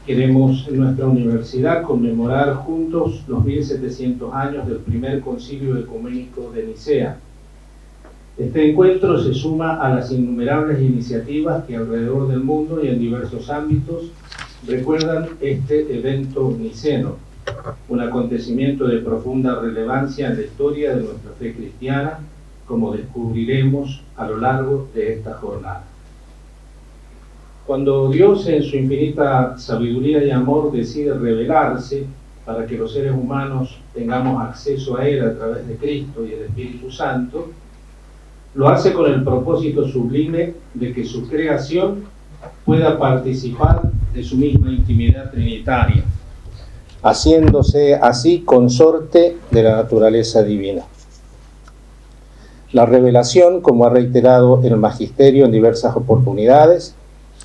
Queremos en nuestra universidad conmemorar juntos los 1700 años del primer concilio ecuménico de Nicea. Este encuentro se suma a las innumerables iniciativas que alrededor del mundo y en diversos ámbitos recuerdan este evento niceno, un acontecimiento de profunda relevancia en la historia de nuestra fe cristiana, como descubriremos a lo largo de esta jornada. Cuando Dios en su infinita sabiduría y amor decide revelarse para que los seres humanos tengamos acceso a Él a través de Cristo y el Espíritu Santo, lo hace con el propósito sublime de que su creación pueda participar de su misma intimidad trinitaria, haciéndose así consorte de la naturaleza divina. La revelación, como ha reiterado el Magisterio en diversas oportunidades,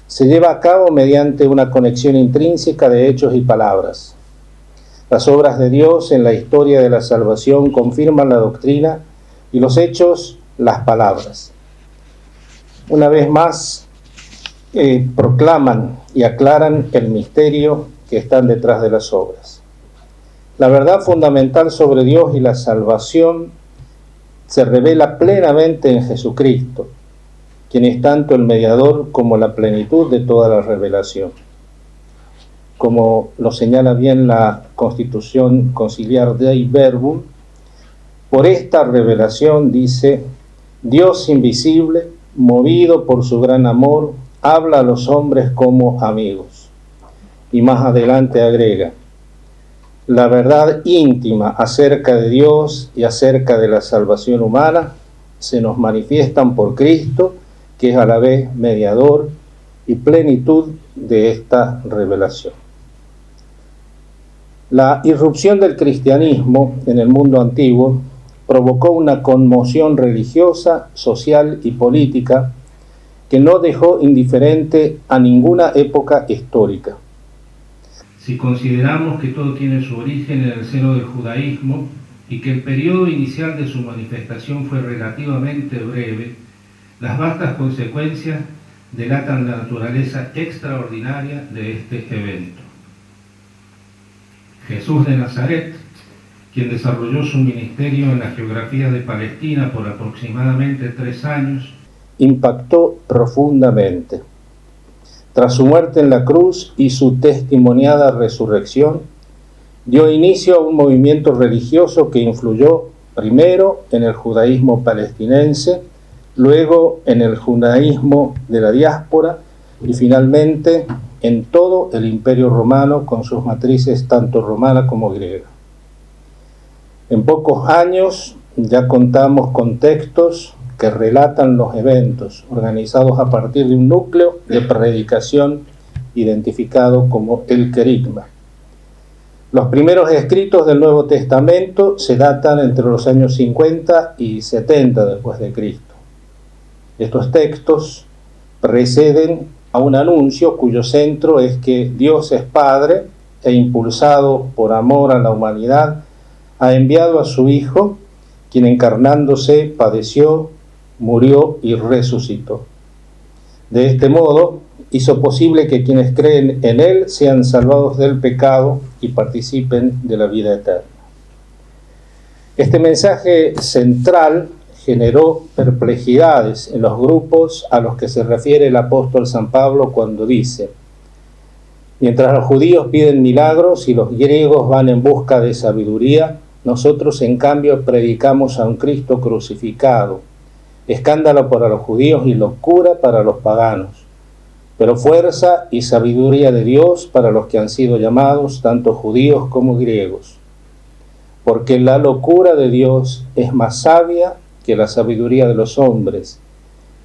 se lleva a cabo mediante una conexión intrínseca de hechos y palabras. Las obras de Dios en la historia de la salvación confirman la doctrina y los hechos las palabras. Una vez más, proclaman y aclaran el misterio que están detrás de las obras. La verdad fundamental sobre Dios y la salvación se revela plenamente en Jesucristo, quien es tanto el mediador como la plenitud de toda la revelación. Como lo señala bien la Constitución Conciliar Dei Verbum, por esta revelación, dice, Dios invisible, movido por su gran amor, habla a los hombres como amigos. Y más adelante agrega, la verdad íntima acerca de Dios y acerca de la salvación humana se nos manifiestan por Cristo, que es a la vez mediador y plenitud de esta revelación. La irrupción del cristianismo en el mundo antiguo provocó una conmoción religiosa, social y política que no dejó indiferente a ninguna época histórica. Si consideramos que todo tiene su origen en el seno del judaísmo y que el periodo inicial de su manifestación fue relativamente breve, las vastas consecuencias delatan la naturaleza extraordinaria de este evento. Jesús de Nazaret, quien desarrolló su ministerio en la geografía de Palestina por aproximadamente 3 años, impactó profundamente. Tras su muerte en la cruz y su testimoniada resurrección, dio inicio a un movimiento religioso que influyó primero en el judaísmo palestinense, luego en el judaísmo de la diáspora y finalmente en todo el Imperio Romano con sus matrices tanto romana como griega. En pocos años ya contamos con textos que relatan los eventos, organizados a partir de un núcleo de predicación identificado como el querigma. Los primeros escritos del Nuevo Testamento se datan entre los años 50 y 70 después de Cristo. Estos textos preceden a un anuncio cuyo centro es que Dios es Padre e impulsado por amor a la humanidad, ha enviado a su Hijo, quien encarnándose padeció, murió y resucitó. De este modo, hizo posible que quienes creen en Él sean salvados del pecado y participen de la vida eterna. Este mensaje central generó perplejidades en los grupos a los que se refiere el apóstol San Pablo cuando dice: mientras los judíos piden milagros y los griegos van en busca de sabiduría, nosotros en cambio predicamos a un Cristo crucificado, escándalo para los judíos y locura para los paganos, pero fuerza y sabiduría de Dios para los que han sido llamados, tanto judíos como griegos. Porque la locura de Dios es más sabia que la sabiduría de los hombres,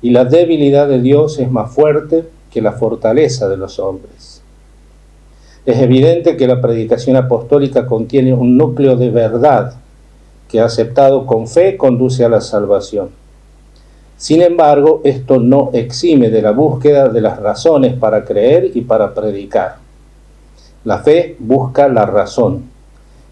y la debilidad de Dios es más fuerte que la fortaleza de los hombres. Es evidente que la predicación apostólica contiene un núcleo de verdad que, aceptado con fe, conduce a la salvación. Sin embargo, esto no exime de la búsqueda de las razones para creer y para predicar. La fe busca la razón,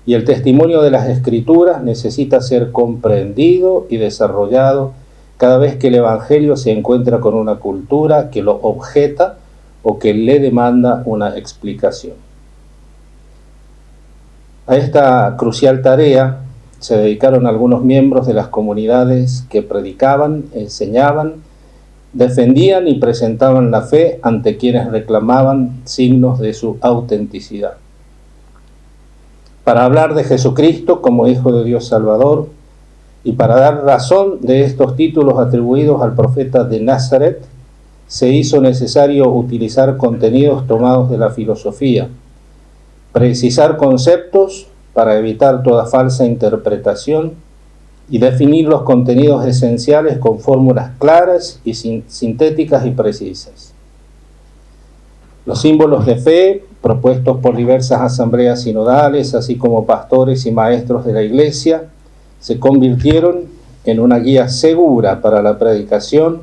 y el testimonio de las Escrituras necesita ser comprendido y desarrollado cada vez que el Evangelio se encuentra con una cultura que lo objeta o que le demanda una explicación. A esta crucial tarea se dedicaron algunos miembros de las comunidades que predicaban, enseñaban, defendían y presentaban la fe ante quienes reclamaban signos de su autenticidad. Para hablar de Jesucristo como Hijo de Dios Salvador y para dar razón de estos títulos atribuidos al profeta de Nazaret, se hizo necesario utilizar contenidos tomados de la filosofía, precisar conceptos para evitar toda falsa interpretación y definir los contenidos esenciales con fórmulas claras y sintéticas y precisas. Los símbolos de fe propuestos por diversas asambleas sinodales, así como pastores y maestros de la Iglesia, se convirtieron en una guía segura para la predicación,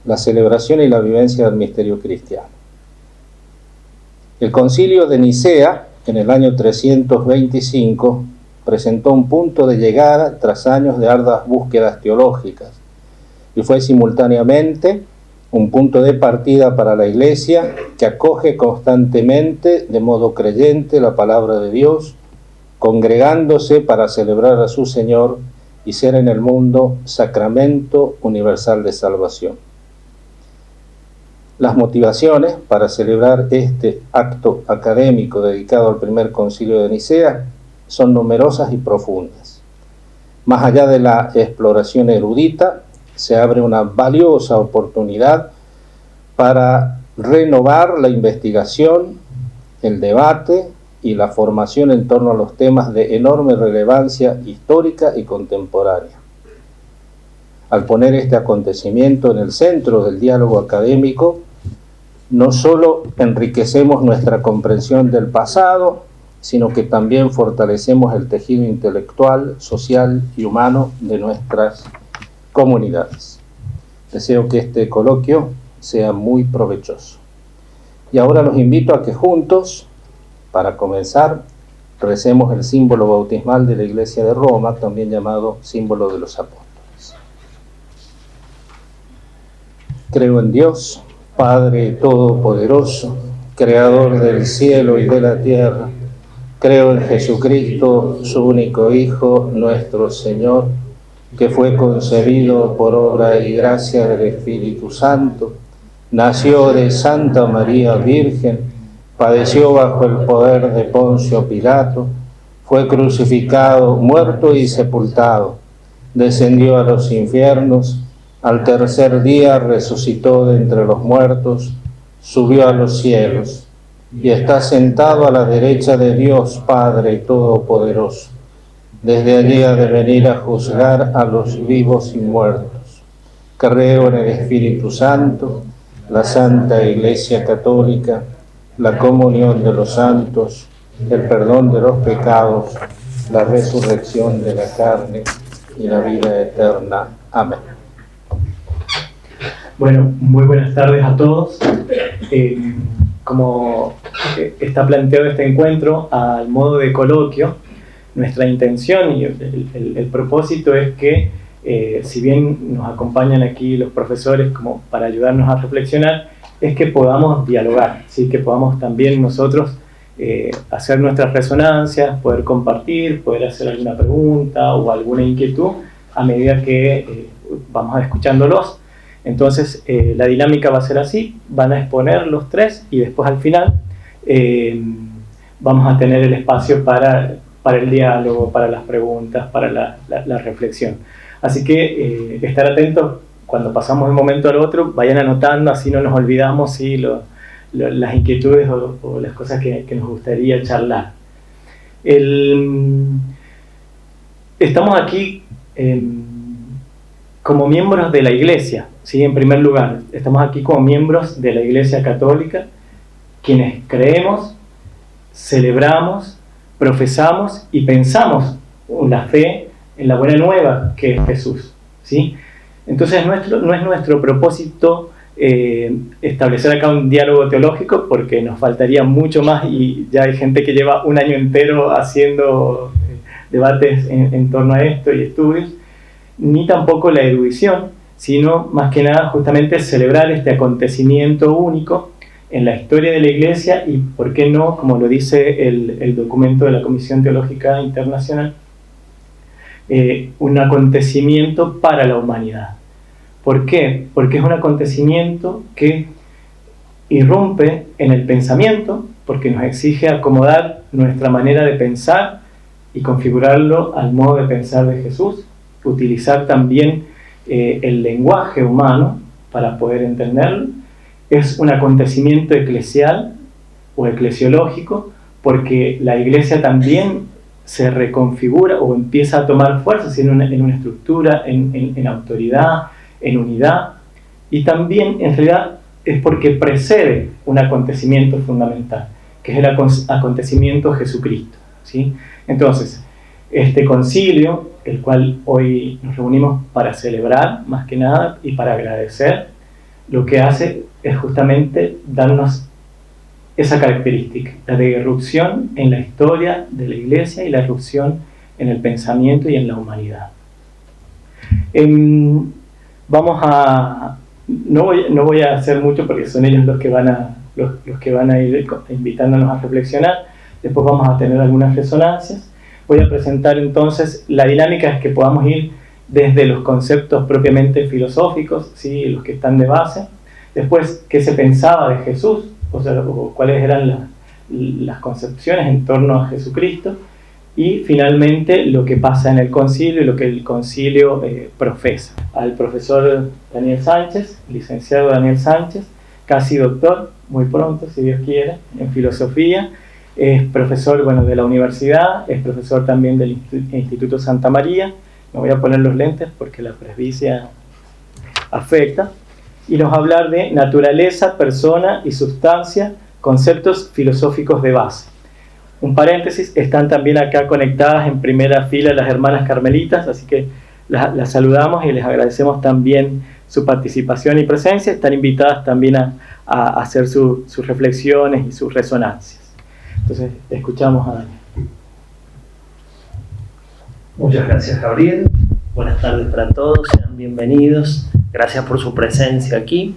la celebración y la vivencia del misterio cristiano. El Concilio de Nicea, en el año 325, presentó un punto de llegada tras años de arduas búsquedas teológicas y fue simultáneamente un punto de partida para la Iglesia que acoge constantemente de modo creyente la palabra de Dios, congregándose para celebrar a su Señor y ser en el mundo sacramento universal de salvación. Las motivaciones para celebrar este acto académico dedicado al primer concilio de Nicea son numerosas y profundas. Más allá de la exploración erudita, se abre una valiosa oportunidad para renovar la investigación, el debate y la formación en torno a los temas de enorme relevancia histórica y contemporánea. Al poner este acontecimiento en el centro del diálogo académico, no solo enriquecemos nuestra comprensión del pasado, sino que también fortalecemos el tejido intelectual, social y humano de nuestras comunidades. Deseo que este coloquio sea muy provechoso. Y ahora los invito a que juntos, para comenzar, recemos el símbolo bautismal de la Iglesia de Roma, también llamado símbolo de los apóstoles. Creo en Dios, Padre Todopoderoso, Creador del cielo y de la tierra. Creo en Jesucristo, su único Hijo, nuestro Señor, que fue concebido por obra y gracia del Espíritu Santo, nació de Santa María Virgen, padeció bajo el poder de Poncio Pilato, fue crucificado, muerto y sepultado, descendió a los infiernos, al tercer día resucitó de entre los muertos, subió a los cielos y está sentado a la derecha de Dios Padre Todopoderoso. Desde allí ha de venir a juzgar a los vivos y muertos. Creo en el Espíritu Santo, la Santa Iglesia Católica, la comunión de los santos, el perdón de los pecados, la resurrección de la carne y la vida eterna. Amén. Bueno, muy buenas tardes a todos. Como está planteado este encuentro al modo de coloquio, nuestra intención y el propósito es que, si bien nos acompañan aquí los profesores como para ayudarnos a reflexionar, es que podamos dialogar, ¿sí? Que podamos también nosotros hacer nuestras resonancias, poder compartir, poder hacer alguna pregunta o alguna inquietud a medida que vamos escuchándolos. Entonces la dinámica va a ser así, van a exponer los tres y después al final vamos a tener el espacio para el diálogo, para las preguntas, para la reflexión. Así que estar atentos cuando pasamos de un momento al otro, vayan anotando, así no nos olvidamos, ¿sí? Las inquietudes o las cosas que nos gustaría charlar. Estamos aquí como miembros de la Iglesia, ¿sí? En primer lugar, estamos aquí como miembros de la Iglesia Católica, quienes creemos, celebramos, profesamos y pensamos la fe en la buena nueva que es Jesús, ¿sí? Entonces no es nuestro propósito establecer acá un diálogo teológico, porque nos faltaría mucho más y ya hay gente que lleva un año entero haciendo debates en torno a esto y estudios, ni tampoco la erudición, sino más que nada justamente celebrar este acontecimiento único en la historia de la Iglesia y, ¿por qué no?, como lo dice el documento de la Comisión Teológica Internacional, un acontecimiento para la humanidad. ¿Por qué? Porque es un acontecimiento que irrumpe en el pensamiento, porque nos exige acomodar nuestra manera de pensar y configurarlo al modo de pensar de Jesús, utilizar también el lenguaje humano para poder entenderlo. Es un acontecimiento eclesial o eclesiológico, porque la Iglesia también se reconfigura o empieza a tomar fuerza en una estructura, en autoridad, en unidad, y también en realidad es porque precede un acontecimiento fundamental, que es el acontecimiento Jesucristo, ¿sí? Entonces, este concilio, el cual hoy nos reunimos para celebrar más que nada y para agradecer, lo que hace es justamente darnos esa característica, la de irrupción en la historia de la Iglesia y la irrupción en el pensamiento y en la humanidad. No voy a hacer mucho porque son ellos los que van a ir invitándonos a reflexionar. Después vamos a tener algunas resonancias. Voy a presentar entonces la dinámica, es que podamos ir desde los conceptos propiamente filosóficos, ¿sí?, los que están de base. Después, ¿qué se pensaba de Jesús? O sea, cuáles eran las concepciones en torno a Jesucristo. Y finalmente, lo que pasa en el concilio y lo que el concilio profesa. Al profesor Daniel Sánchez, licenciado Daniel Sánchez, casi doctor, muy pronto, si Dios quiere, en filosofía. Es profesor, de la universidad, es profesor también del Instituto Santa María. Me voy a poner los lentes porque la presbicia afecta. Y nos va a hablar de naturaleza, persona y sustancia, conceptos filosóficos de base. Un paréntesis, están también acá conectadas en primera fila las hermanas carmelitas, así que las saludamos y les agradecemos también su participación y presencia. Están invitadas también a hacer sus reflexiones y sus resonancias. Entonces, escuchamos a Daniel. Muchas gracias, Gabriel. Buenas tardes para todos, sean bienvenidos. Gracias por su presencia aquí.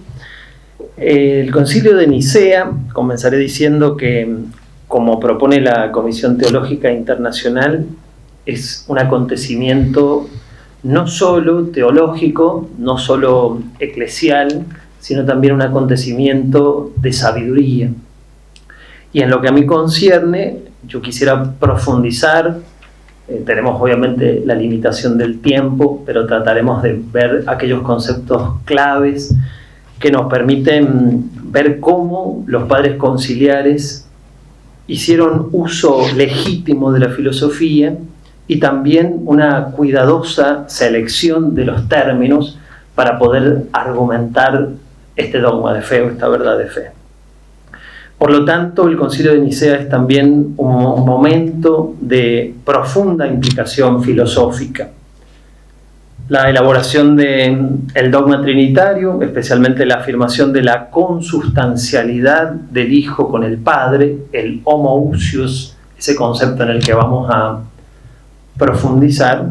El Concilio de Nicea, comenzaré diciendo que, como propone la Comisión Teológica Internacional, es un acontecimiento no solo teológico, no solo eclesial, sino también un acontecimiento de sabiduría. Y en lo que a mí concierne, yo quisiera profundizar. Tenemos obviamente la limitación del tiempo, pero trataremos de ver aquellos conceptos claves que nos permiten ver cómo los padres conciliares hicieron uso legítimo de la filosofía y también una cuidadosa selección de los términos para poder argumentar este dogma de fe o esta verdad de fe. Por lo tanto, el Concilio de Nicea es también un momento de profunda implicación filosófica. La elaboración del dogma trinitario, especialmente la afirmación de la consustancialidad del Hijo con el Padre, el homoousios, ese concepto en el que vamos a profundizar,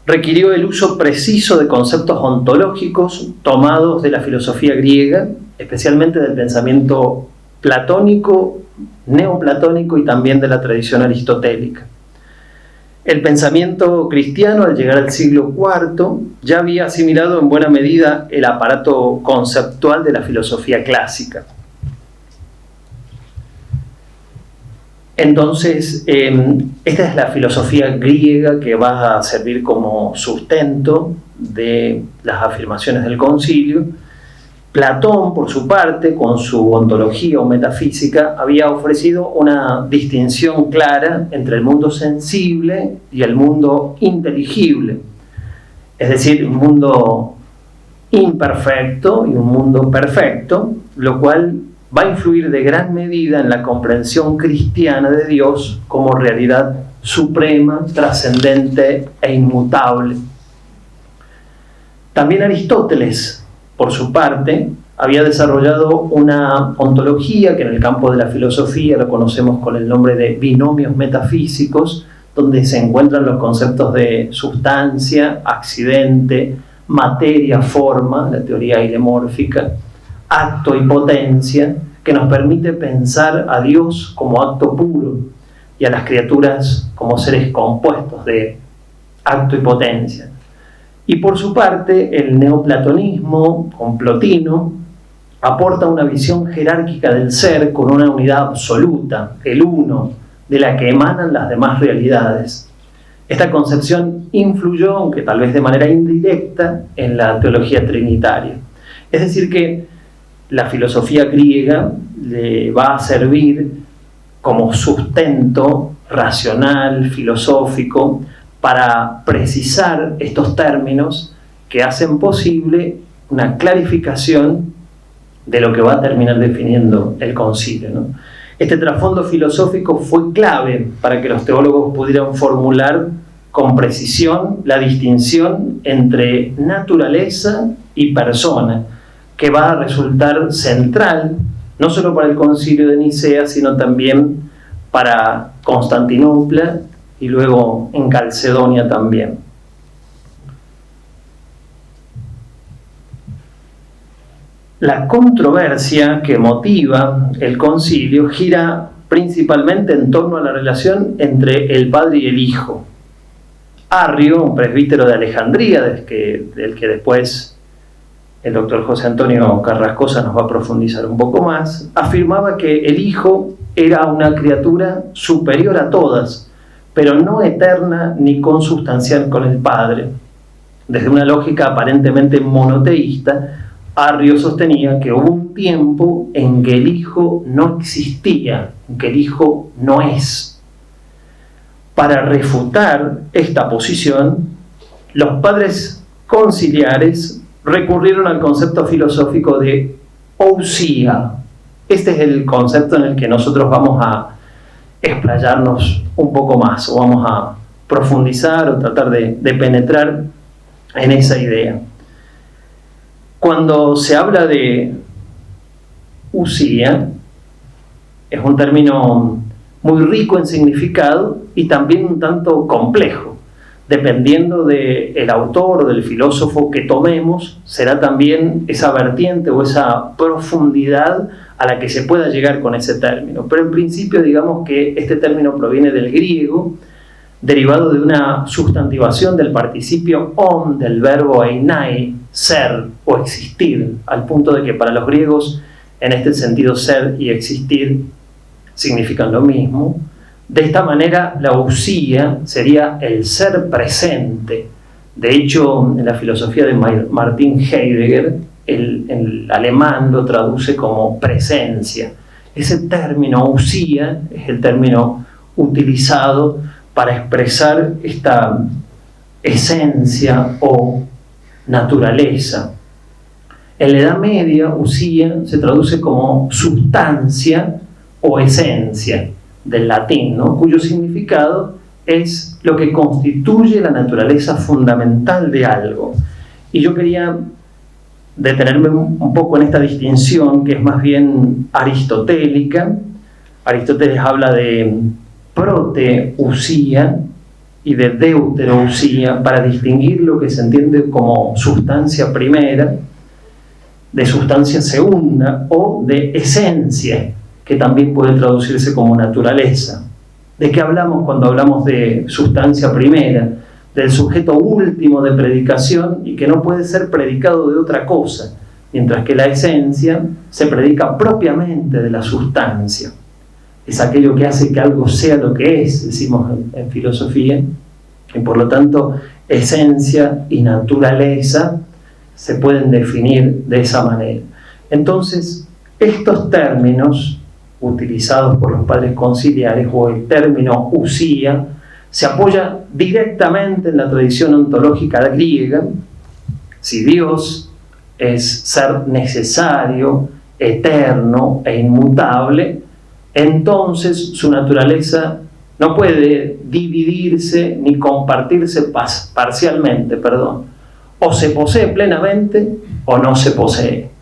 requirió el uso preciso de conceptos ontológicos tomados de la filosofía griega, especialmente del pensamiento platónico, neoplatónico y también de la tradición aristotélica. El pensamiento cristiano, al llegar al siglo IV, ya había asimilado en buena medida el aparato conceptual de la filosofía clásica. Entonces, esta es la filosofía griega que va a servir como sustento de las afirmaciones del concilio. Platón, por su parte, con su ontología o metafísica, había ofrecido una distinción clara entre el mundo sensible y el mundo inteligible, es decir, un mundo imperfecto y un mundo perfecto, lo cual va a influir de gran medida en la comprensión cristiana de Dios como realidad suprema, trascendente e inmutable. También Aristóteles, por su parte, había desarrollado una ontología que en el campo de la filosofía lo conocemos con el nombre de binomios metafísicos, donde se encuentran los conceptos de sustancia, accidente, materia, forma, la teoría eilemórfica, acto y potencia que nos permite pensar a Dios como acto puro y a las criaturas como seres compuestos de acto y potencia. Y por su parte, el neoplatonismo con Plotino aporta una visión jerárquica del ser con una unidad absoluta, el uno, de la que emanan las demás realidades. Esta concepción influyó, aunque tal vez de manera indirecta, en la teología trinitaria. Es decir, que la filosofía griega le va a servir como sustento racional, filosófico, para precisar estos términos que hacen posible una clarificación de lo que va a terminar definiendo el concilio, ¿no? Este trasfondo filosófico fue clave para que los teólogos pudieran formular con precisión la distinción entre naturaleza y persona, que va a resultar central no solo para el concilio de Nicea, sino también para Constantinopla y luego en Calcedonia también. La controversia que motiva el concilio gira principalmente en torno a la relación entre el Padre y el Hijo. Arrio, un presbítero de Alejandría, del que después el doctor José Antonio Carrascosa nos va a profundizar un poco más, afirmaba que el Hijo era una criatura superior a todas, pero no eterna ni consubstancial con el Padre. Desde una lógica aparentemente monoteísta, Arrio sostenía que hubo un tiempo en que el Hijo no existía, en que el Hijo no es. Para refutar esta posición, los padres conciliares recurrieron al concepto filosófico de ousia. Este es el concepto en el que nosotros vamos a explayarnos un poco más, o vamos a profundizar o tratar de penetrar en esa idea. Cuando se habla de ousia, es un término muy rico en significado y también un tanto complejo. Dependiendo del autor o del filósofo que tomemos, será también esa vertiente o esa profundidad a la que se pueda llegar con ese término. Pero en principio, digamos que este término proviene del griego, derivado de una sustantivación del participio on del verbo einai, ser o existir, al punto de que para los griegos, en este sentido, ser y existir significan lo mismo. De esta manera, la ousia sería el ser presente. De hecho, en la filosofía de Martin Heidegger, el alemán lo traduce como presencia. Ese término ousia es el término utilizado para expresar esta esencia o naturaleza. En la Edad Media, ousia se traduce como sustancia o esencia, del latín, ¿no? Cuyo significado es lo que constituye la naturaleza fundamental de algo. Y yo quería detenerme un poco en esta distinción, que es más bien aristotélica. Aristóteles habla de proteousia y de deuteroousia para distinguir lo que se entiende como sustancia primera, de sustancia segunda o de esencia, que también puede traducirse como naturaleza. ¿De qué hablamos cuando hablamos de sustancia primera? Del sujeto último de predicación y que no puede ser predicado de otra cosa, mientras que la esencia se predica propiamente de la sustancia. Es aquello que hace que algo sea lo que es, decimos en filosofía, y por lo tanto esencia y naturaleza se pueden definir de esa manera. Entonces, estos términos utilizados por los padres conciliares, o el término ousia, se apoya directamente en la tradición ontológica griega. Si Dios es ser necesario, eterno e inmutable, entonces su naturaleza no puede dividirse ni compartirse parcialmente, o se posee plenamente o no se posee.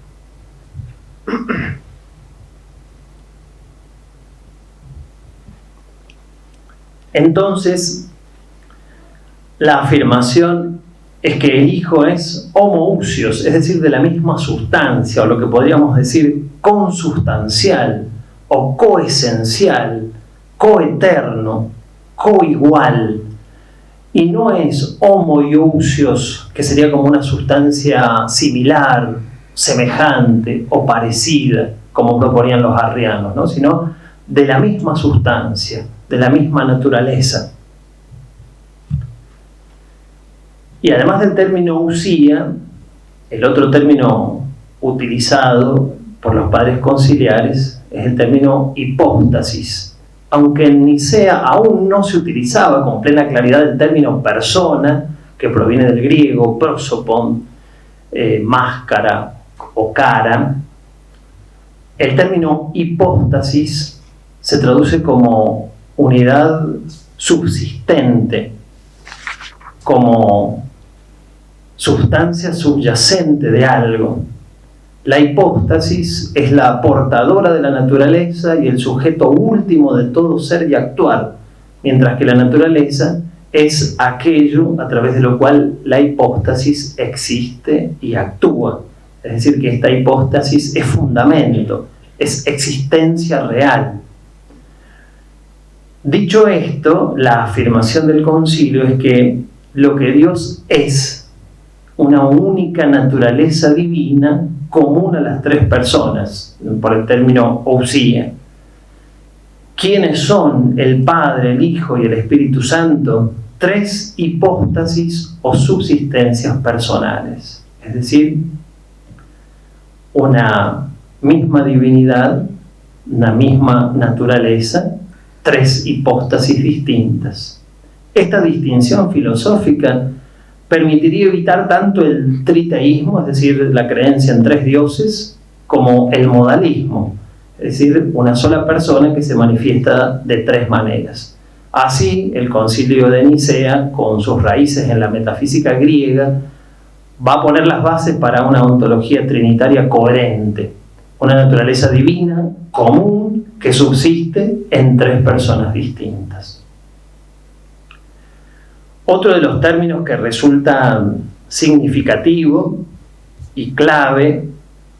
Entonces, la afirmación es que el Hijo es homoousios, es decir, de la misma sustancia, o lo que podríamos decir consustancial, o coesencial, coeterno, coigual, y no es homoiousios, que sería como una sustancia similar, semejante o parecida, como proponían los arrianos, ¿no? Sino de la misma sustancia, de la misma naturaleza. Y además del término usía, el otro término utilizado por los padres conciliares es el término hipóstasis. Aunque en Nicea aún no se utilizaba con plena claridad el término persona, que proviene del griego prosopon, máscara o cara, el término hipóstasis se traduce como unidad subsistente, como sustancia subyacente de algo. La hipóstasis es la portadora de la naturaleza y el sujeto último de todo ser y actuar, mientras que la naturaleza es aquello a través de lo cual la hipóstasis existe y actúa. Es decir, que esta hipóstasis es fundamento, es existencia real. Dicho esto, la afirmación del concilio es que lo que Dios es, una única naturaleza divina común a las tres personas, por el término ousia. ¿Quiénes son el Padre, el Hijo y el Espíritu Santo? Tres hipóstasis o subsistencias personales. Es decir, una misma divinidad, una misma naturaleza, tres hipóstasis distintas. Esta distinción filosófica permitiría evitar tanto el triteísmo, es decir, la creencia en tres dioses, como el modalismo, es decir, una sola persona que se manifiesta de tres maneras. Así, el Concilio de Nicea, con sus raíces en la metafísica griega, va a poner las bases para una ontología trinitaria coherente, una naturaleza divina, común, que subsiste en tres personas distintas. Otro de los términos que resulta significativo y clave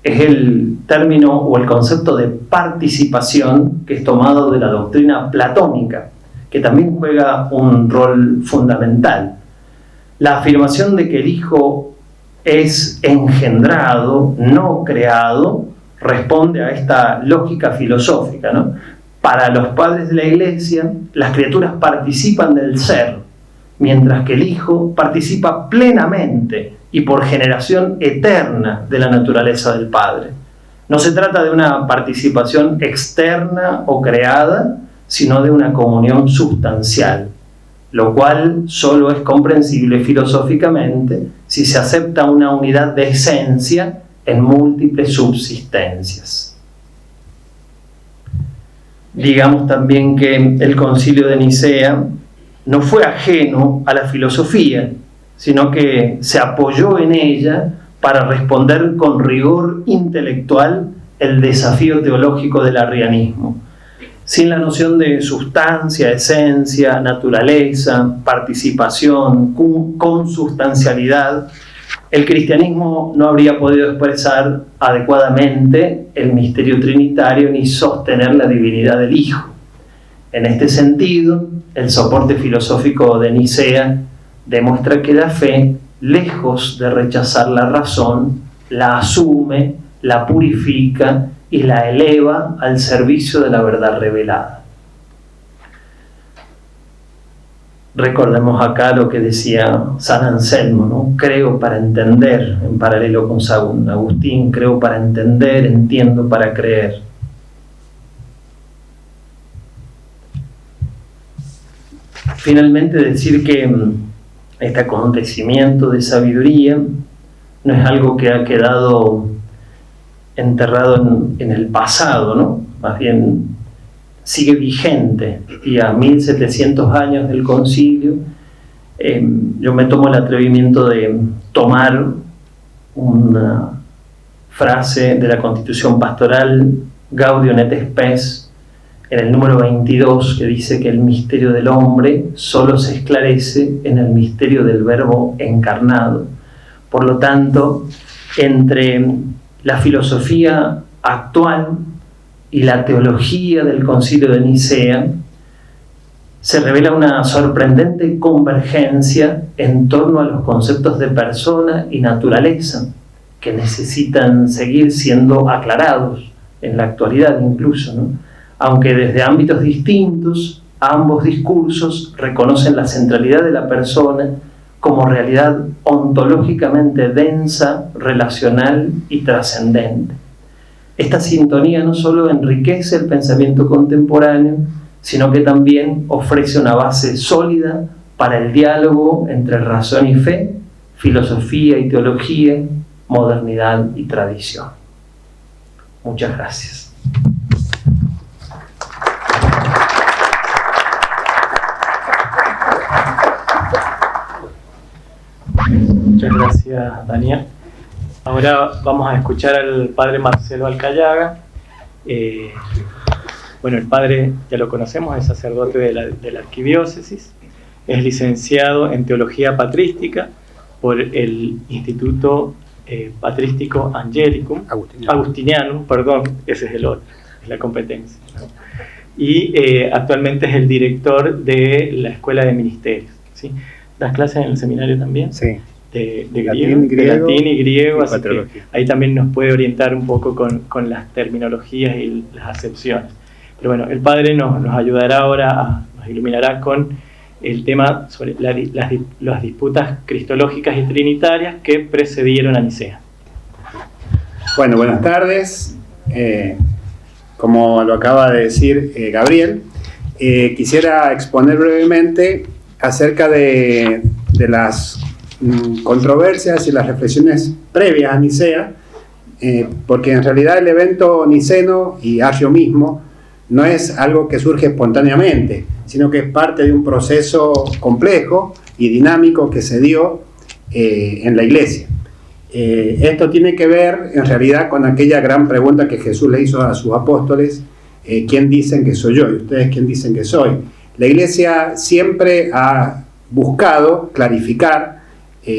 es el término o el concepto de participación, que es tomado de la doctrina platónica, que también juega un rol fundamental. La afirmación de que el Hijo es engendrado, no creado, responde a esta lógica filosófica, ¿no? Para los padres de la Iglesia, las criaturas participan del ser, mientras que el Hijo participa plenamente y por generación eterna de la naturaleza del Padre. No se trata de una participación externa o creada, sino de una comunión sustancial, lo cual solo es comprensible filosóficamente si se acepta una unidad de esencia en múltiples subsistencias. Digamos también que el Concilio de Nicea no fue ajeno a la filosofía, sino que se apoyó en ella para responder con rigor intelectual el desafío teológico del arrianismo. Sin la noción de sustancia, esencia, naturaleza, participación, consustancialidad, el cristianismo no habría podido expresar adecuadamente el misterio trinitario ni sostener la divinidad del Hijo. En este sentido, el soporte filosófico de Nicea demuestra que la fe, lejos de rechazar la razón, la asume, la purifica y la eleva al servicio de la verdad revelada. Recordemos acá lo que decía San Anselmo, ¿no? Creo para entender, en paralelo con San Agustín, creo para entender, entiendo para creer. Finalmente, decir que este acontecimiento de sabiduría no es algo que ha quedado enterrado en el pasado, ¿no? Más bien sigue vigente, y a 1700 años del concilio, yo me tomo el atrevimiento de tomar una frase de la Constitución Pastoral, Gaudium et Spes, en el número 22, que dice que el misterio del hombre solo se esclarece en el misterio del Verbo encarnado. Por lo tanto, entre la filosofía actual y la teología del Concilio de Nicea, se revela una sorprendente convergencia en torno a los conceptos de persona y naturaleza, que necesitan seguir siendo aclarados en la actualidad incluso, ¿no? Aunque desde ámbitos distintos, ambos discursos reconocen la centralidad de la persona como realidad ontológicamente densa, relacional y trascendente. Esta sintonía no solo enriquece el pensamiento contemporáneo, sino que también ofrece una base sólida para el diálogo entre razón y fe, filosofía y teología, modernidad y tradición. Muchas gracias. Muchas gracias, Daniel. Ahora vamos a escuchar al padre Marcelo Alcayaga. Bueno, el padre ya lo conocemos, es sacerdote de la arquidiócesis, es licenciado en Teología Patrística por el Instituto Patrístico Angelicum, Agustinianum, perdón, ese es el otro, es la competencia, ¿no? Y actualmente es el director de la Escuela de Ministerios, ¿sí? ¿Das clases en el seminario también? Sí. De latín y griego, así que ahí también nos puede orientar un poco con las terminologías y las acepciones. Pero bueno, el padre nos ayudará ahora, nos iluminará con el tema sobre las disputas cristológicas y trinitarias que precedieron a Nicea. Bueno, buenas tardes. Como lo acaba de decir Gabriel, quisiera exponer brevemente acerca de las controversias y las reflexiones previas a Nicea, porque en realidad el evento niceno y Arrio mismo no es algo que surge espontáneamente, sino que es parte de un proceso complejo y dinámico que se dio en la Iglesia. Esto tiene que ver en realidad con aquella gran pregunta que Jesús le hizo a sus apóstoles: ¿quién dicen que soy yo? ¿Y ustedes quién dicen que soy? La Iglesia siempre ha buscado clarificar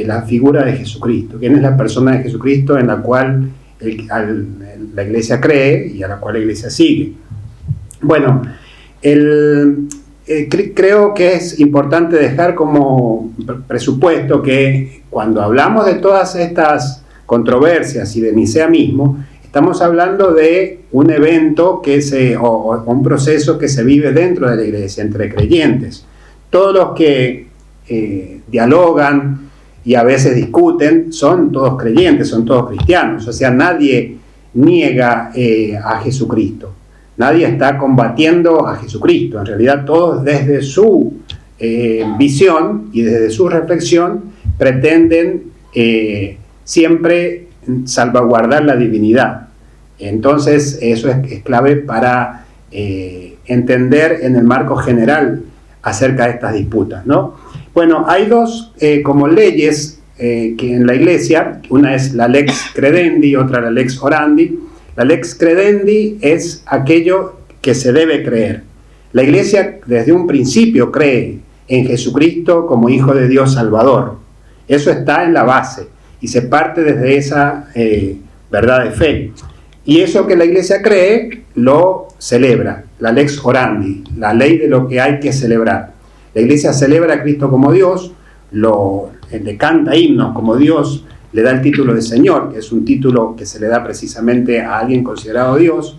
la figura de Jesucristo, quién es la persona de Jesucristo en la cual la Iglesia cree y a la cual la Iglesia sigue. Bueno, creo que es importante dejar como presupuesto que cuando hablamos de todas estas controversias y de Nicea mismo, estamos hablando de un evento o un proceso que se vive dentro de la Iglesia, entre creyentes. Todos los que dialogan y a veces discuten son todos creyentes, son todos cristianos, o sea, nadie niega a Jesucristo. Nadie está combatiendo a Jesucristo. En realidad todos desde su visión y desde su reflexión pretenden siempre salvaguardar la divinidad. Entonces eso es clave para entender en el marco general acerca de estas disputas, ¿no? Bueno, hay dos como leyes que en la Iglesia, una es la lex credendi y otra la lex orandi. La lex credendi es aquello que se debe creer. La Iglesia desde un principio cree en Jesucristo como Hijo de Dios Salvador. Eso está en la base y se parte desde esa verdad de fe. Y eso que la Iglesia cree lo celebra, la lex orandi, la ley de lo que hay que celebrar. La Iglesia celebra a Cristo como Dios, le canta himnos como Dios, le da el título de Señor, que es un título que se le da precisamente a alguien considerado Dios.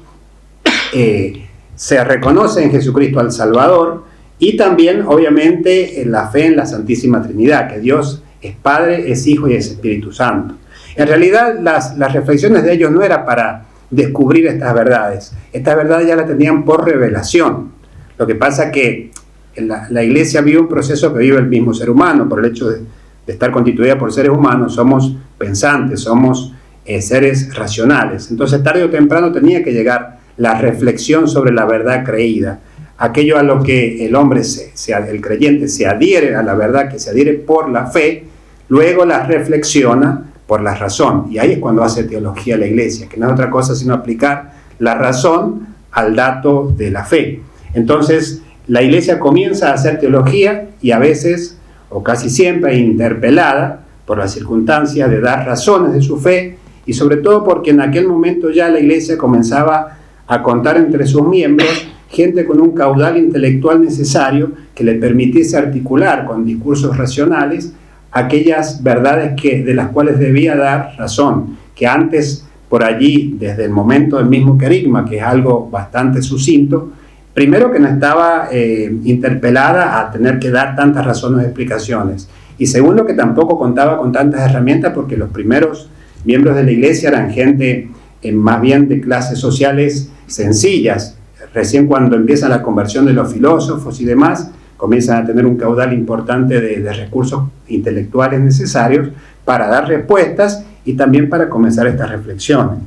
Se reconoce en Jesucristo al Salvador y también, obviamente, en la fe en la Santísima Trinidad, que Dios es Padre, es Hijo y es Espíritu Santo. En realidad, las reflexiones de ellos no era para descubrir estas verdades. Estas verdades ya las tenían por revelación. Lo que pasa que la Iglesia vive un proceso que vive el mismo ser humano, por el hecho de estar constituida por seres humanos. Somos pensantes, somos seres racionales. Entonces, tarde o temprano tenía que llegar la reflexión sobre la verdad creída, aquello a lo que el hombre, el creyente, se adhiere a la verdad, que se adhiere por la fe, luego la reflexiona por la razón. Y ahí es cuando hace teología la Iglesia, que no es otra cosa sino aplicar la razón al dato de la fe. Entonces, la Iglesia comienza a hacer teología y a veces, o casi siempre, interpelada por las circunstancias de dar razones de su fe, y sobre todo porque en aquel momento ya la Iglesia comenzaba a contar entre sus miembros gente con un caudal intelectual necesario que le permitiese articular con discursos racionales aquellas verdades de las cuales debía dar razón, que antes, por allí, desde el momento del mismo querigma, que es algo bastante sucinto, primero que no estaba interpelada a tener que dar tantas razones de explicaciones, y segundo que tampoco contaba con tantas herramientas, porque los primeros miembros de la Iglesia eran gente más bien de clases sociales sencillas. Recién cuando empieza la conversión de los filósofos y demás, comienzan a tener un caudal importante de recursos intelectuales necesarios para dar respuestas y también para comenzar estas reflexiones.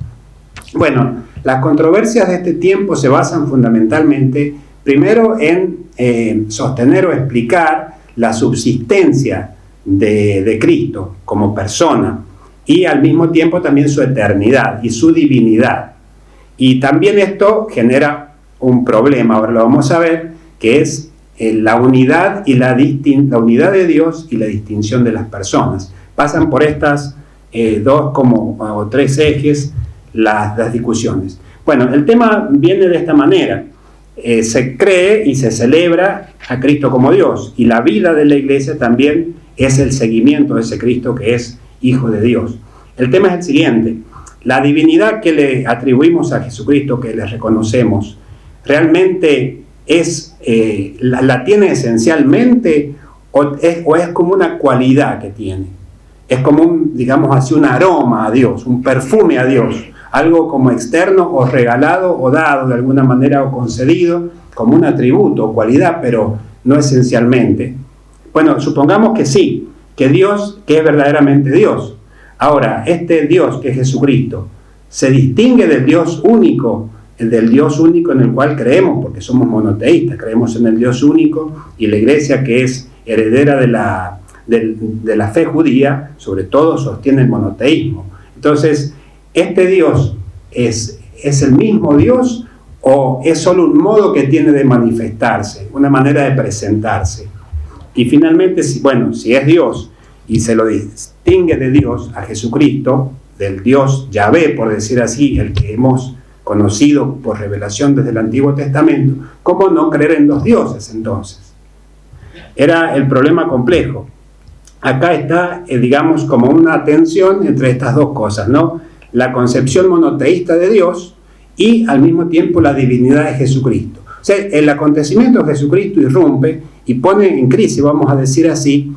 Bueno, las controversias de este tiempo se basan fundamentalmente, primero, en sostener o explicar la subsistencia de Cristo como persona y al mismo tiempo también su eternidad y su divinidad. Y también esto genera un problema, ahora lo vamos a ver, que es la unidad y la unidad de Dios y la distinción de las personas. Pasan por estas dos o tres ejes las discusiones. Bueno, el tema viene de esta manera. Se cree y se celebra a Cristo como Dios, y la vida de la Iglesia también es el seguimiento de ese Cristo que es Hijo de Dios. El tema es el siguiente: la divinidad que le atribuimos a Jesucristo, que le reconocemos, ¿realmente la tiene esencialmente o es como una cualidad que tiene? Es como digamos así, un aroma a Dios, un perfume a Dios, algo como externo o regalado o dado de alguna manera o concedido como un atributo o cualidad, pero no esencialmente. Bueno, supongamos que sí, que Dios, que es verdaderamente Dios. Ahora, este Dios que es Jesucristo, se distingue del Dios único en el cual creemos, porque somos monoteístas, creemos en el Dios único, y la Iglesia, que es heredera de la fe judía, sobre todo sostiene el monoteísmo. Entonces, ¿este Dios es el mismo Dios o es solo un modo que tiene de manifestarse, una manera de presentarse? Y finalmente, si es Dios y se lo distingue de Dios a Jesucristo, del Dios Yahvé, por decir así, el que hemos conocido por revelación desde el Antiguo Testamento, ¿cómo no creer en dos dioses entonces? Era el problema complejo. Acá está, digamos, como una tensión entre estas dos cosas, ¿no? La concepción monoteísta de Dios y al mismo tiempo la divinidad de Jesucristo. O sea, el acontecimiento de Jesucristo irrumpe y pone en crisis, vamos a decir así,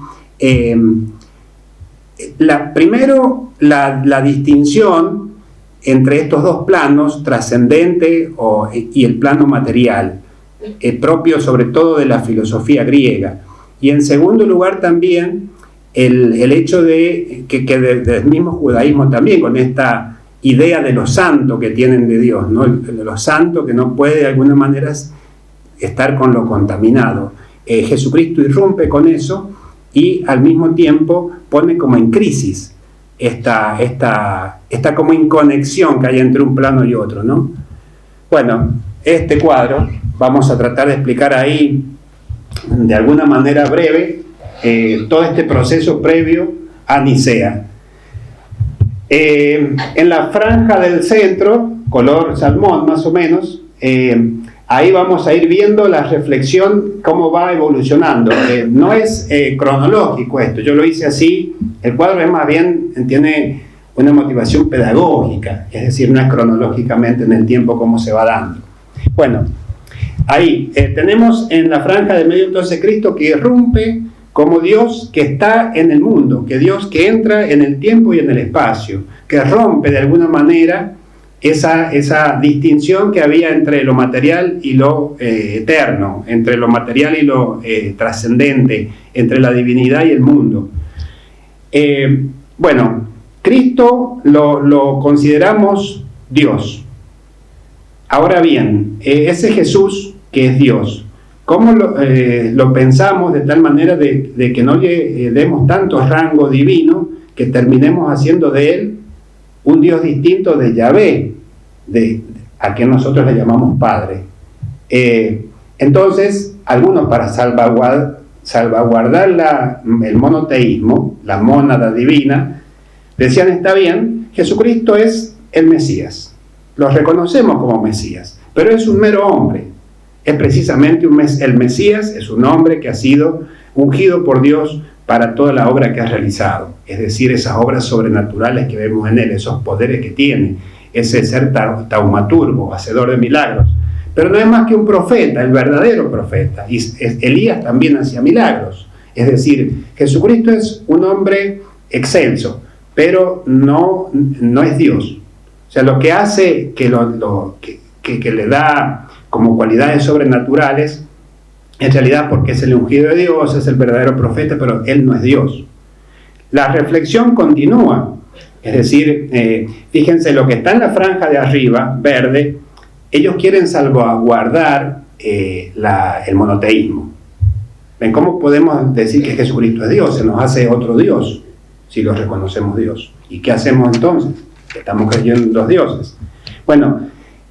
primero la distinción entre estos dos planos, trascendente y el plano material, propio sobre todo de la filosofía griega. Y en segundo lugar también el hecho de que del mismo judaísmo también, con esta idea de lo santo que tienen de Dios, ¿no? De lo santo que no puede de alguna manera estar con lo contaminado. Jesucristo irrumpe con eso y al mismo tiempo pone como en crisis esta como inconexión que hay entre un plano y otro, ¿no? Bueno, este cuadro vamos a tratar de explicar ahí de alguna manera breve todo este proceso previo a Nicea. En la franja del centro, color salmón más o menos, ahí vamos a ir viendo la reflexión, cómo va evolucionando. No es cronológico esto, yo lo hice así. El cuadro es más bien, tiene una motivación pedagógica, es decir, no es cronológicamente en el tiempo cómo se va dando. Bueno, ahí tenemos en la franja del medio entonces Cristo que irrumpe como Dios que está en el mundo, que Dios que entra en el tiempo y en el espacio, que rompe de alguna manera esa distinción que había entre lo material y lo eterno, entre lo material y lo trascendente, entre la divinidad y el mundo. Bueno, Cristo lo consideramos Dios. Ahora bien, ese Jesús que es Dios, ¿cómo lo pensamos de tal manera de que no le demos tanto rango divino que terminemos haciendo de él un Dios distinto de Yahvé, a quien nosotros le llamamos Padre. Entonces, algunos para salvaguardar el monoteísmo, la mónada divina, decían, está bien, Jesucristo es el Mesías, lo reconocemos como Mesías, pero es un mero hombre, es precisamente el Mesías, es un hombre que ha sido ungido por Dios para toda la obra que ha realizado, es decir, esas obras sobrenaturales que vemos en él, esos poderes que tiene, ese ser taumaturgo, hacedor de milagros, pero no es más que un profeta, el verdadero profeta, y Elías también hacía milagros, es decir, Jesucristo es un hombre excelso, pero no es Dios. O sea, lo que hace que le da como cualidades sobrenaturales, en realidad porque es el ungido de Dios, es el verdadero profeta, pero él no es Dios. La reflexión continúa, es decir, fíjense lo que está en la franja de arriba, verde, ellos quieren salvaguardar el monoteísmo. ¿Ven cómo podemos decir que Jesucristo es Dios? Se nos hace otro Dios si lo reconocemos Dios. ¿Y qué hacemos entonces? Estamos creyendo en los dioses. Bueno,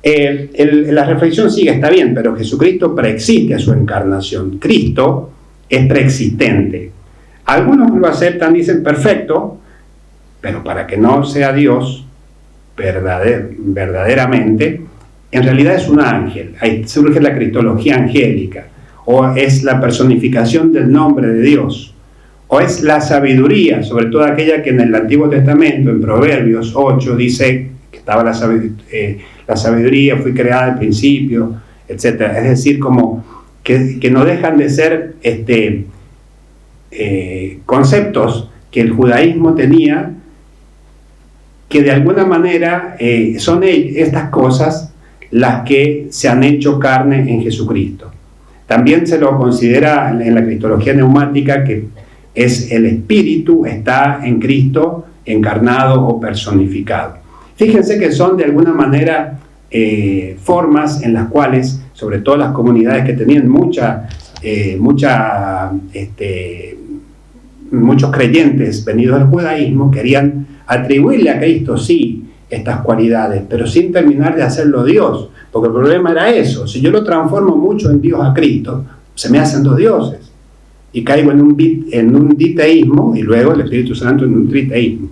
la reflexión sigue, está bien, pero Jesucristo preexiste a su encarnación. Cristo es preexistente. Algunos lo aceptan, dicen perfecto, pero para que no sea Dios verdaderamente, en realidad es un ángel. Ahí surge la cristología angélica, o es la personificación del nombre de Dios, o es la sabiduría, sobre todo aquella que en el Antiguo Testamento, en Proverbios 8, dice que estaba la sabiduría, fue creada al principio, etc. Es decir, como que no dejan de ser conceptos que el judaísmo tenía, que de alguna manera son estas cosas las que se han hecho carne en Jesucristo. También se lo considera en la cristología neumática que es el Espíritu, está en Cristo encarnado o personificado. Fíjense que son de alguna manera formas en las cuales, sobre todo las comunidades que tenían muchos creyentes venidos del judaísmo, querían atribuirle a Cristo, sí, estas cualidades, pero sin terminar de hacerlo Dios, porque el problema era eso: si yo lo transformo mucho en Dios a Cristo, se me hacen dos dioses, y caigo en un diteísmo, y luego el Espíritu Santo en un triteísmo.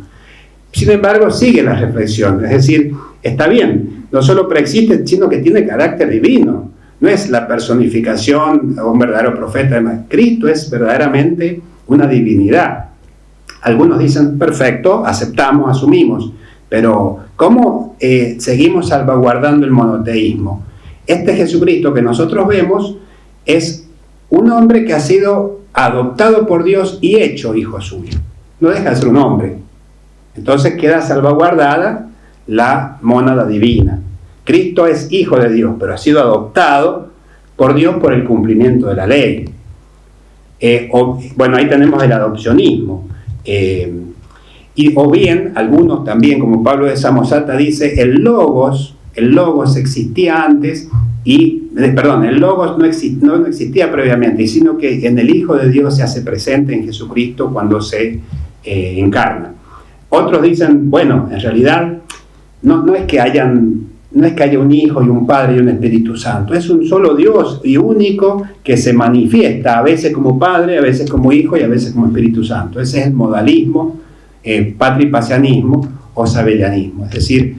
Sin embargo, sigue la reflexión, es decir, está bien, no solo preexiste, sino que tiene carácter divino, no es la personificación o un verdadero profeta, además, Cristo es verdaderamente una divinidad. Algunos dicen, perfecto, aceptamos, asumimos, pero ¿cómo seguimos salvaguardando el monoteísmo? Este Jesucristo que nosotros vemos es un hombre que ha sido adoptado por Dios y hecho hijo suyo. No deja de ser un hombre. Entonces queda salvaguardada la mónada divina. Cristo es hijo de Dios, pero ha sido adoptado por Dios por el cumplimiento de la ley. Bueno, ahí tenemos el adopcionismo. O bien, algunos también, como Pablo de Samosata dice, el logos existía antes, el logos no existía previamente, sino que en el Hijo de Dios se hace presente en Jesucristo cuando se encarna. Otros dicen, bueno, en realidad no es que haya un Hijo y un Padre y un Espíritu Santo, es un solo Dios y único que se manifiesta a veces como Padre, a veces como Hijo y a veces como Espíritu Santo. Ese es el modalismo, patripasianismo o sabellianismo. Es decir,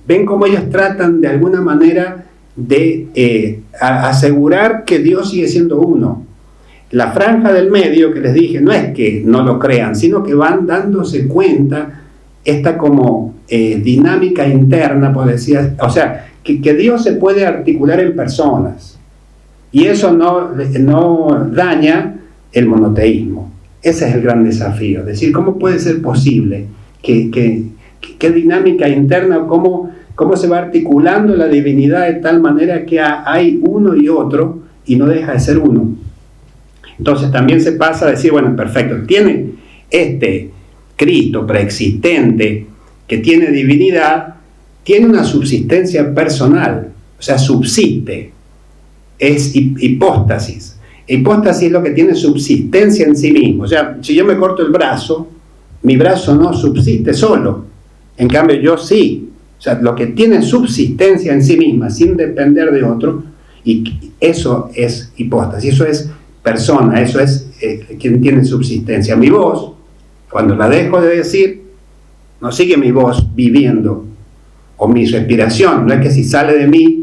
ven cómo ellos tratan de alguna manera de asegurar que Dios sigue siendo uno. La franja del medio que les dije no es que no lo crean, sino que van dándose cuenta esta como dinámica interna, por decir, o sea, que Dios se puede articular en personas, y eso no daña el monoteísmo. Ese es el gran desafío, es decir, ¿cómo puede ser posible qué dinámica interna, cómo se va articulando la divinidad de tal manera que hay uno y otro y no deja de ser uno? Entonces también se pasa a decir, bueno, perfecto, tiene este Cristo preexistente que tiene divinidad, tiene una subsistencia personal, o sea, subsiste, es hipóstasis. Hipóstasis es lo que tiene subsistencia en sí mismo. O sea, si yo me corto el brazo, mi brazo no subsiste solo, en cambio yo sí, O sea, lo que tiene subsistencia en sí misma, sin depender de otro, y eso es hipóstasis, eso es persona, eso es quien tiene subsistencia. Mi voz, cuando la dejo de decir, no sigue mi voz viviendo, o mi respiración, no es que si sale de mí,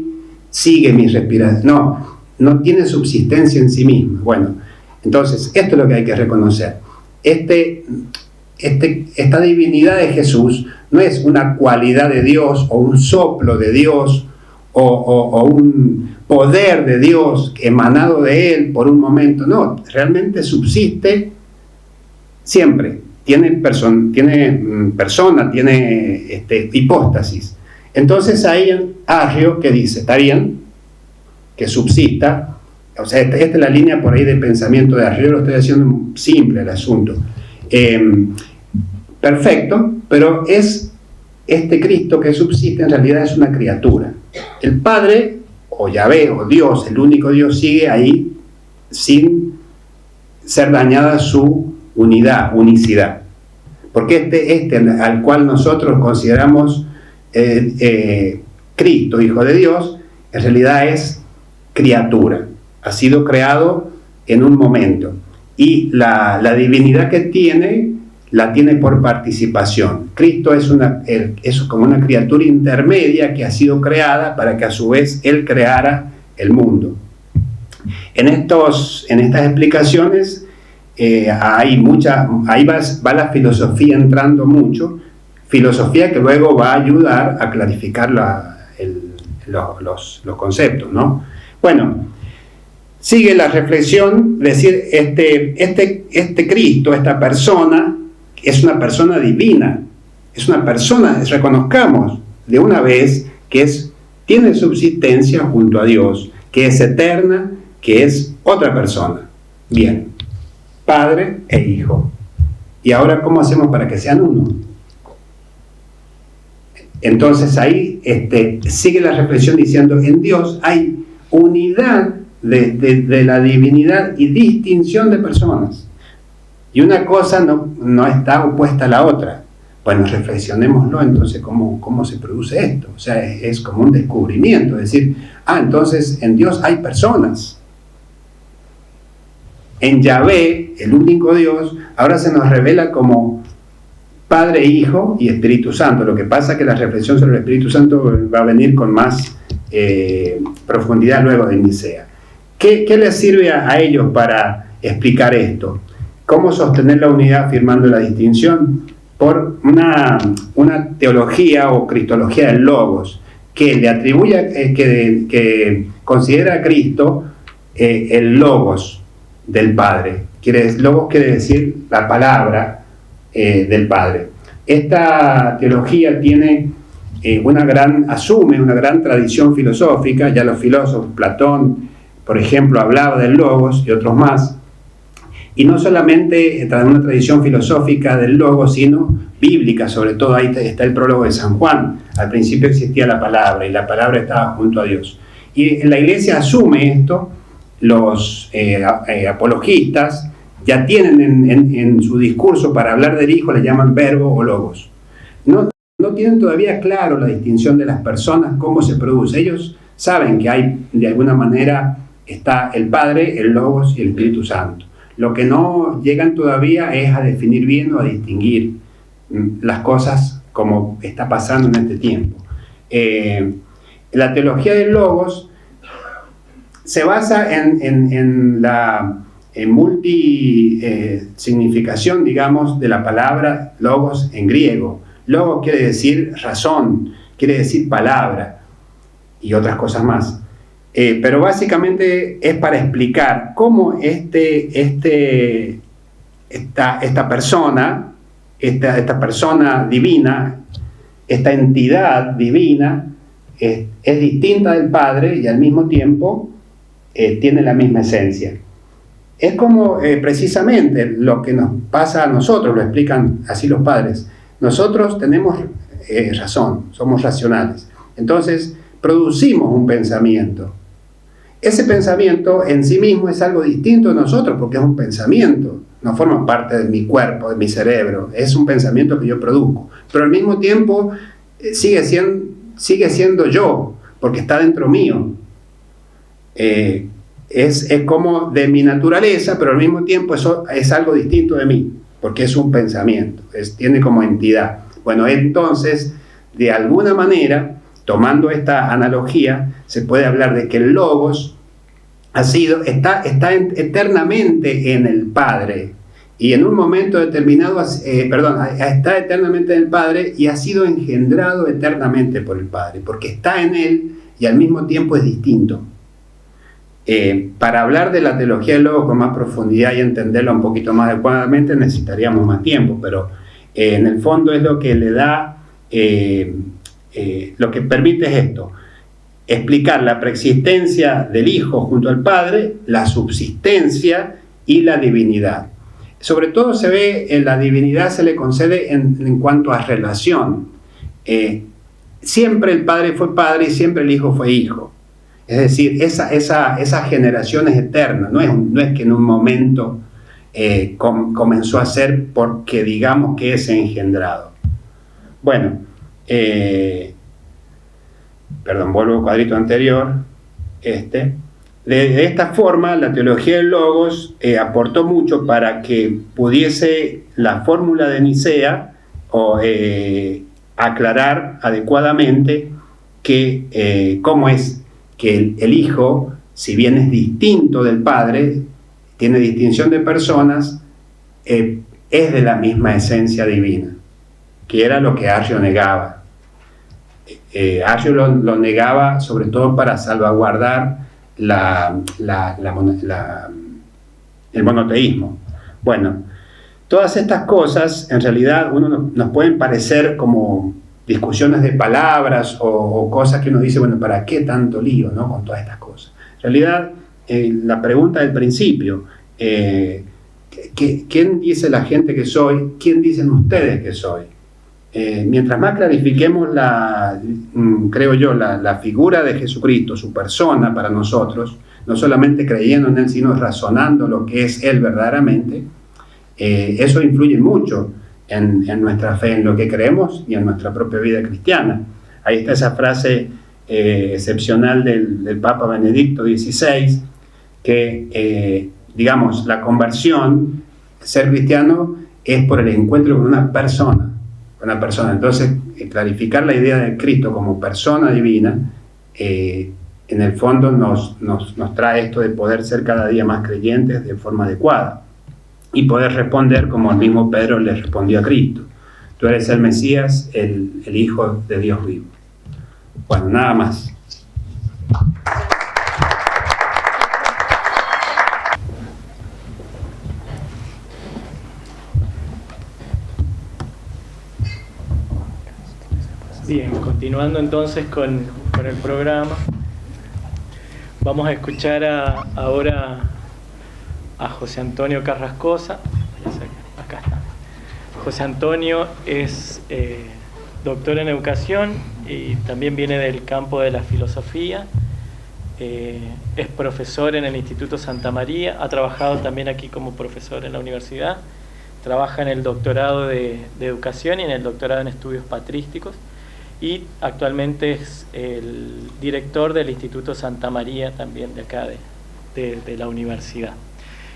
sigue mi respiración, no tiene subsistencia en sí misma. Bueno, entonces, esto es lo que hay que reconocer. Esta divinidad de Jesús no es una cualidad de Dios, o un soplo de Dios, o un poder de Dios emanado de Él por un momento. No, realmente subsiste siempre. Tiene persona, tiene hipóstasis. Entonces ahí Arrio que dice, está bien que subsista, o sea, esta es la línea por ahí de pensamiento de Arrio, lo estoy haciendo simple el asunto. Perfecto, pero este Cristo que subsiste en realidad es una criatura. El Padre, o Yahvé, o Dios, el único Dios, sigue ahí sin ser dañada su unicidad. Porque este al cual nosotros consideramos Cristo, Hijo de Dios, en realidad es criatura. Ha sido creado en un momento. Y la divinidad que tiene, la tiene por participación. Cristo es como una criatura intermedia que ha sido creada para que a su vez Él creara el mundo. En estas explicaciones ahí va la filosofía entrando mucho, filosofía que luego va a ayudar a clarificar los conceptos, ¿no? Bueno, sigue la reflexión, decir, este Cristo, esta persona, es una persona divina, es una persona, reconozcamos de una vez que tiene subsistencia junto a Dios, que es eterna, que es otra persona. Bien, Padre e Hijo. ¿Y ahora cómo hacemos para que sean uno? Entonces ahí sigue la reflexión diciendo, en Dios hay unidad de la divinidad y distinción de personas. Y una cosa no está opuesta a la otra. Bueno, reflexionémoslo entonces cómo se produce esto. O sea, es como un descubrimiento, es decir, entonces en Dios hay personas. En Yahvé, el único Dios, ahora se nos revela como Padre, Hijo y Espíritu Santo. Lo que pasa es que la reflexión sobre el Espíritu Santo va a venir con más profundidad luego de Nicea. ¿Qué les sirve a ellos para explicar esto? ¿Cómo sostener la unidad afirmando la distinción? Por una teología o cristología del Logos, que le atribuye, que considera a Cristo el Logos del Padre. Logos quiere decir la palabra del Padre. Esta teología asume una gran tradición filosófica. Ya los filósofos, Platón, por ejemplo, hablaba del Logos y otros más. Y no solamente una tradición filosófica del Logos, sino bíblica, sobre todo. Ahí está el prólogo de San Juan. Al principio existía la palabra, y la palabra estaba junto a Dios. Y la Iglesia asume esto. Los apologistas ya tienen en su discurso, para hablar del Hijo, le llaman verbo o logos. No tienen todavía claro la distinción de las personas, cómo se produce. Ellos saben que hay, de alguna manera, está el Padre, el Logos y el Espíritu Santo. Lo que no llegan todavía es a definir bien o a distinguir las cosas como está pasando en este tiempo. La teología del Logos se basa en la multisignificación, digamos, de la palabra Logos en griego. Logos quiere decir razón, quiere decir palabra y otras cosas más. Pero básicamente es para explicar cómo esta persona divina, esta entidad divina, es distinta del Padre y al mismo tiempo tiene la misma esencia. Es como precisamente lo que nos pasa a nosotros, lo explican así los padres. Nosotros tenemos razón, somos racionales. Entonces producimos un pensamiento. Ese pensamiento en sí mismo es algo distinto de nosotros porque es un pensamiento, no forma parte de mi cuerpo, de mi cerebro, es un pensamiento que yo produzco. Pero al mismo tiempo sigue siendo yo, porque está dentro mío. Es como de mi naturaleza, pero al mismo tiempo eso es algo distinto de mí, porque es un pensamiento, tiene como entidad. Bueno, entonces, de alguna manera, tomando esta analogía, se puede hablar de que el Logos está eternamente en el Padre, y en un momento determinado, está eternamente en el Padre y ha sido engendrado eternamente por el Padre, porque está en Él y al mismo tiempo es distinto. Para hablar de la teología del Logos con más profundidad y entenderla un poquito más adecuadamente necesitaríamos más tiempo, pero en el fondo es lo que le da, lo que permite es esto: explicar la preexistencia del Hijo junto al Padre, la subsistencia y la divinidad. Sobre todo se ve, la divinidad se le concede en cuanto a relación. Siempre el Padre fue Padre y siempre el Hijo fue Hijo. Es decir, esa generación es eterna, no es que en un momento comenzó a ser porque digamos que es engendrado. Bueno, vuelvo al cuadrito anterior. De esta forma, la teología del Logos aportó mucho para que pudiese la fórmula de Nicea aclarar adecuadamente cómo es que el Hijo, si bien es distinto del Padre, tiene distinción de personas, es de la misma esencia divina, que era lo que Arrio negaba. Arrio lo negaba sobre todo para salvaguardar el monoteísmo. Bueno, todas estas cosas en realidad nos pueden parecer como discusiones de palabras o cosas que uno dice, bueno, ¿para qué tanto lío, no, con todas estas cosas? En realidad, la pregunta del principio, ¿quién dice la gente que soy? ¿Quién dicen ustedes que soy? Mientras más clarifiquemos creo yo, la figura de Jesucristo, su persona para nosotros, no solamente creyendo en Él, sino razonando lo que es Él verdaderamente, eso influye mucho en nuestra fe, en lo que creemos y en nuestra propia vida cristiana. Ahí está esa frase excepcional del Papa Benedicto XVI, que, digamos, la conversión, ser cristiano, es por el encuentro con una persona. Entonces, clarificar la idea de Cristo como persona divina, en el fondo nos trae esto de poder ser cada día más creyentes de forma adecuada y poder responder como el mismo Pedro le respondió a Cristo: tú eres el Mesías, el Hijo de Dios vivo. Bueno, nada más. Bien, continuando entonces con el programa, vamos a escuchar ahora a José Antonio Carrascosa. Acá está. José Antonio es doctor en educación y también viene del campo de la filosofía. Es profesor en el Instituto Santa María, ha trabajado también aquí como profesor en la universidad, trabaja en el doctorado de educación y en el doctorado en estudios patrísticos, y actualmente es el director del Instituto Santa María también de acá de la universidad,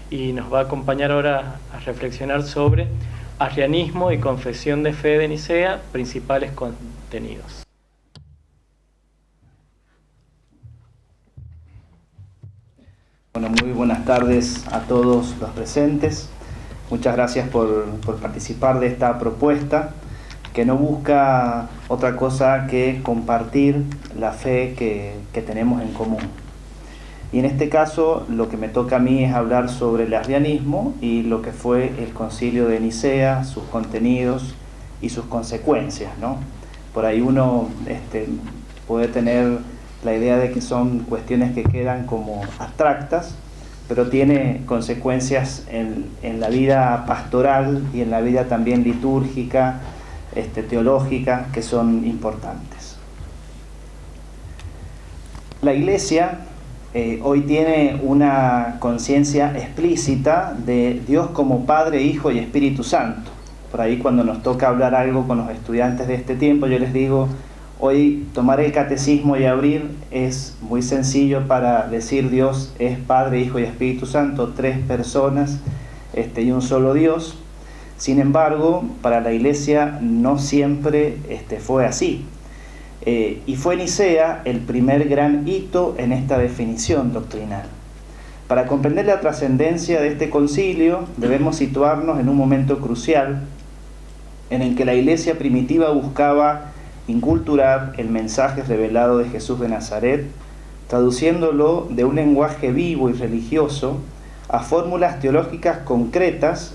y nos va a acompañar ahora a reflexionar sobre arrianismo y confesión de fe de Nicea, principales contenidos. Bueno, muy buenas tardes a todos los presentes. Muchas gracias por participar de esta propuesta, que no busca otra cosa que compartir la fe que tenemos en común. Y en este caso, lo que me toca a mí es hablar sobre el arrianismo y lo que fue el Concilio de Nicea, sus contenidos y sus consecuencias, ¿no? Por ahí uno puede tener la idea de que son cuestiones que quedan como abstractas, pero tiene consecuencias en la vida pastoral y en la vida también litúrgica, teológica, que son importantes. La Iglesia hoy tiene una conciencia explícita de Dios como Padre, Hijo y Espíritu Santo, por ahí cuando nos toca hablar algo con los estudiantes de este tiempo, yo les digo, hoy tomar el catecismo y abrir es muy sencillo para decir Dios es Padre, Hijo y Espíritu Santo, 3 personas y un solo Dios. Sin embargo, para la Iglesia no siempre fue así. Y fue Nicea el primer gran hito en esta definición doctrinal. Para comprender la trascendencia de este concilio, debemos situarnos en un momento crucial en el que la Iglesia primitiva buscaba inculturar el mensaje revelado de Jesús de Nazaret, traduciéndolo de un lenguaje vivo y religioso a fórmulas teológicas concretas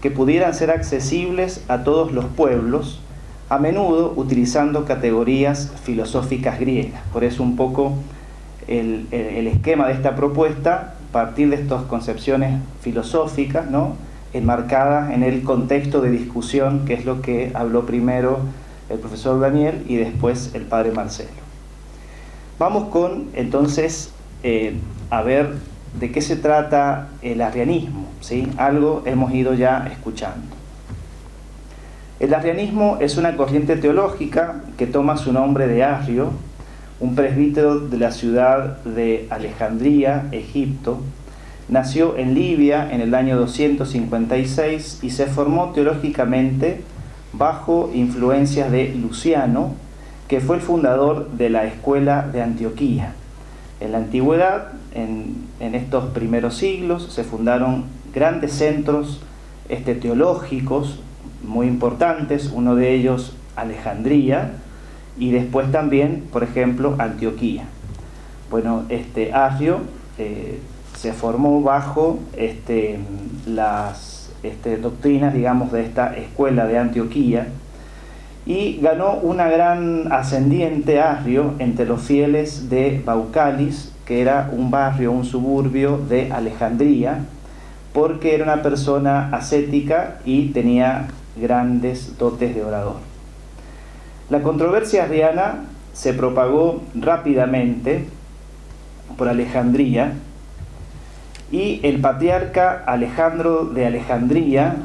que pudieran ser accesibles a todos los pueblos, a menudo utilizando categorías filosóficas griegas. Por eso un poco el esquema de esta propuesta, partir de estas concepciones filosóficas, ¿no?, enmarcadas en el contexto de discusión, que es lo que habló primero el profesor Daniel y después el padre Marcelo. Vamos con, entonces, a ver de qué se trata el arrianismo, ¿sí? Algo hemos ido ya escuchando. El arrianismo es una corriente teológica que toma su nombre de Arrio, un presbítero de la ciudad de Alejandría, Egipto. Nació en Libia en el año 256 y se formó teológicamente bajo influencias de Luciano, que fue el fundador de la escuela de Antioquía. En la antigüedad, en estos primeros siglos, se fundaron grandes centros teológicos muy importantes, uno de ellos Alejandría, y después también, por ejemplo, Antioquía. Bueno, Arrio se formó bajo las doctrinas, digamos, de esta escuela de Antioquía, y ganó una gran ascendiente Arrio entre los fieles de Baucalis, que era un barrio, un suburbio de Alejandría, porque era una persona ascética y tenía grandes dotes de orador. La controversia arriana se propagó rápidamente por Alejandría, y el patriarca Alejandro de Alejandría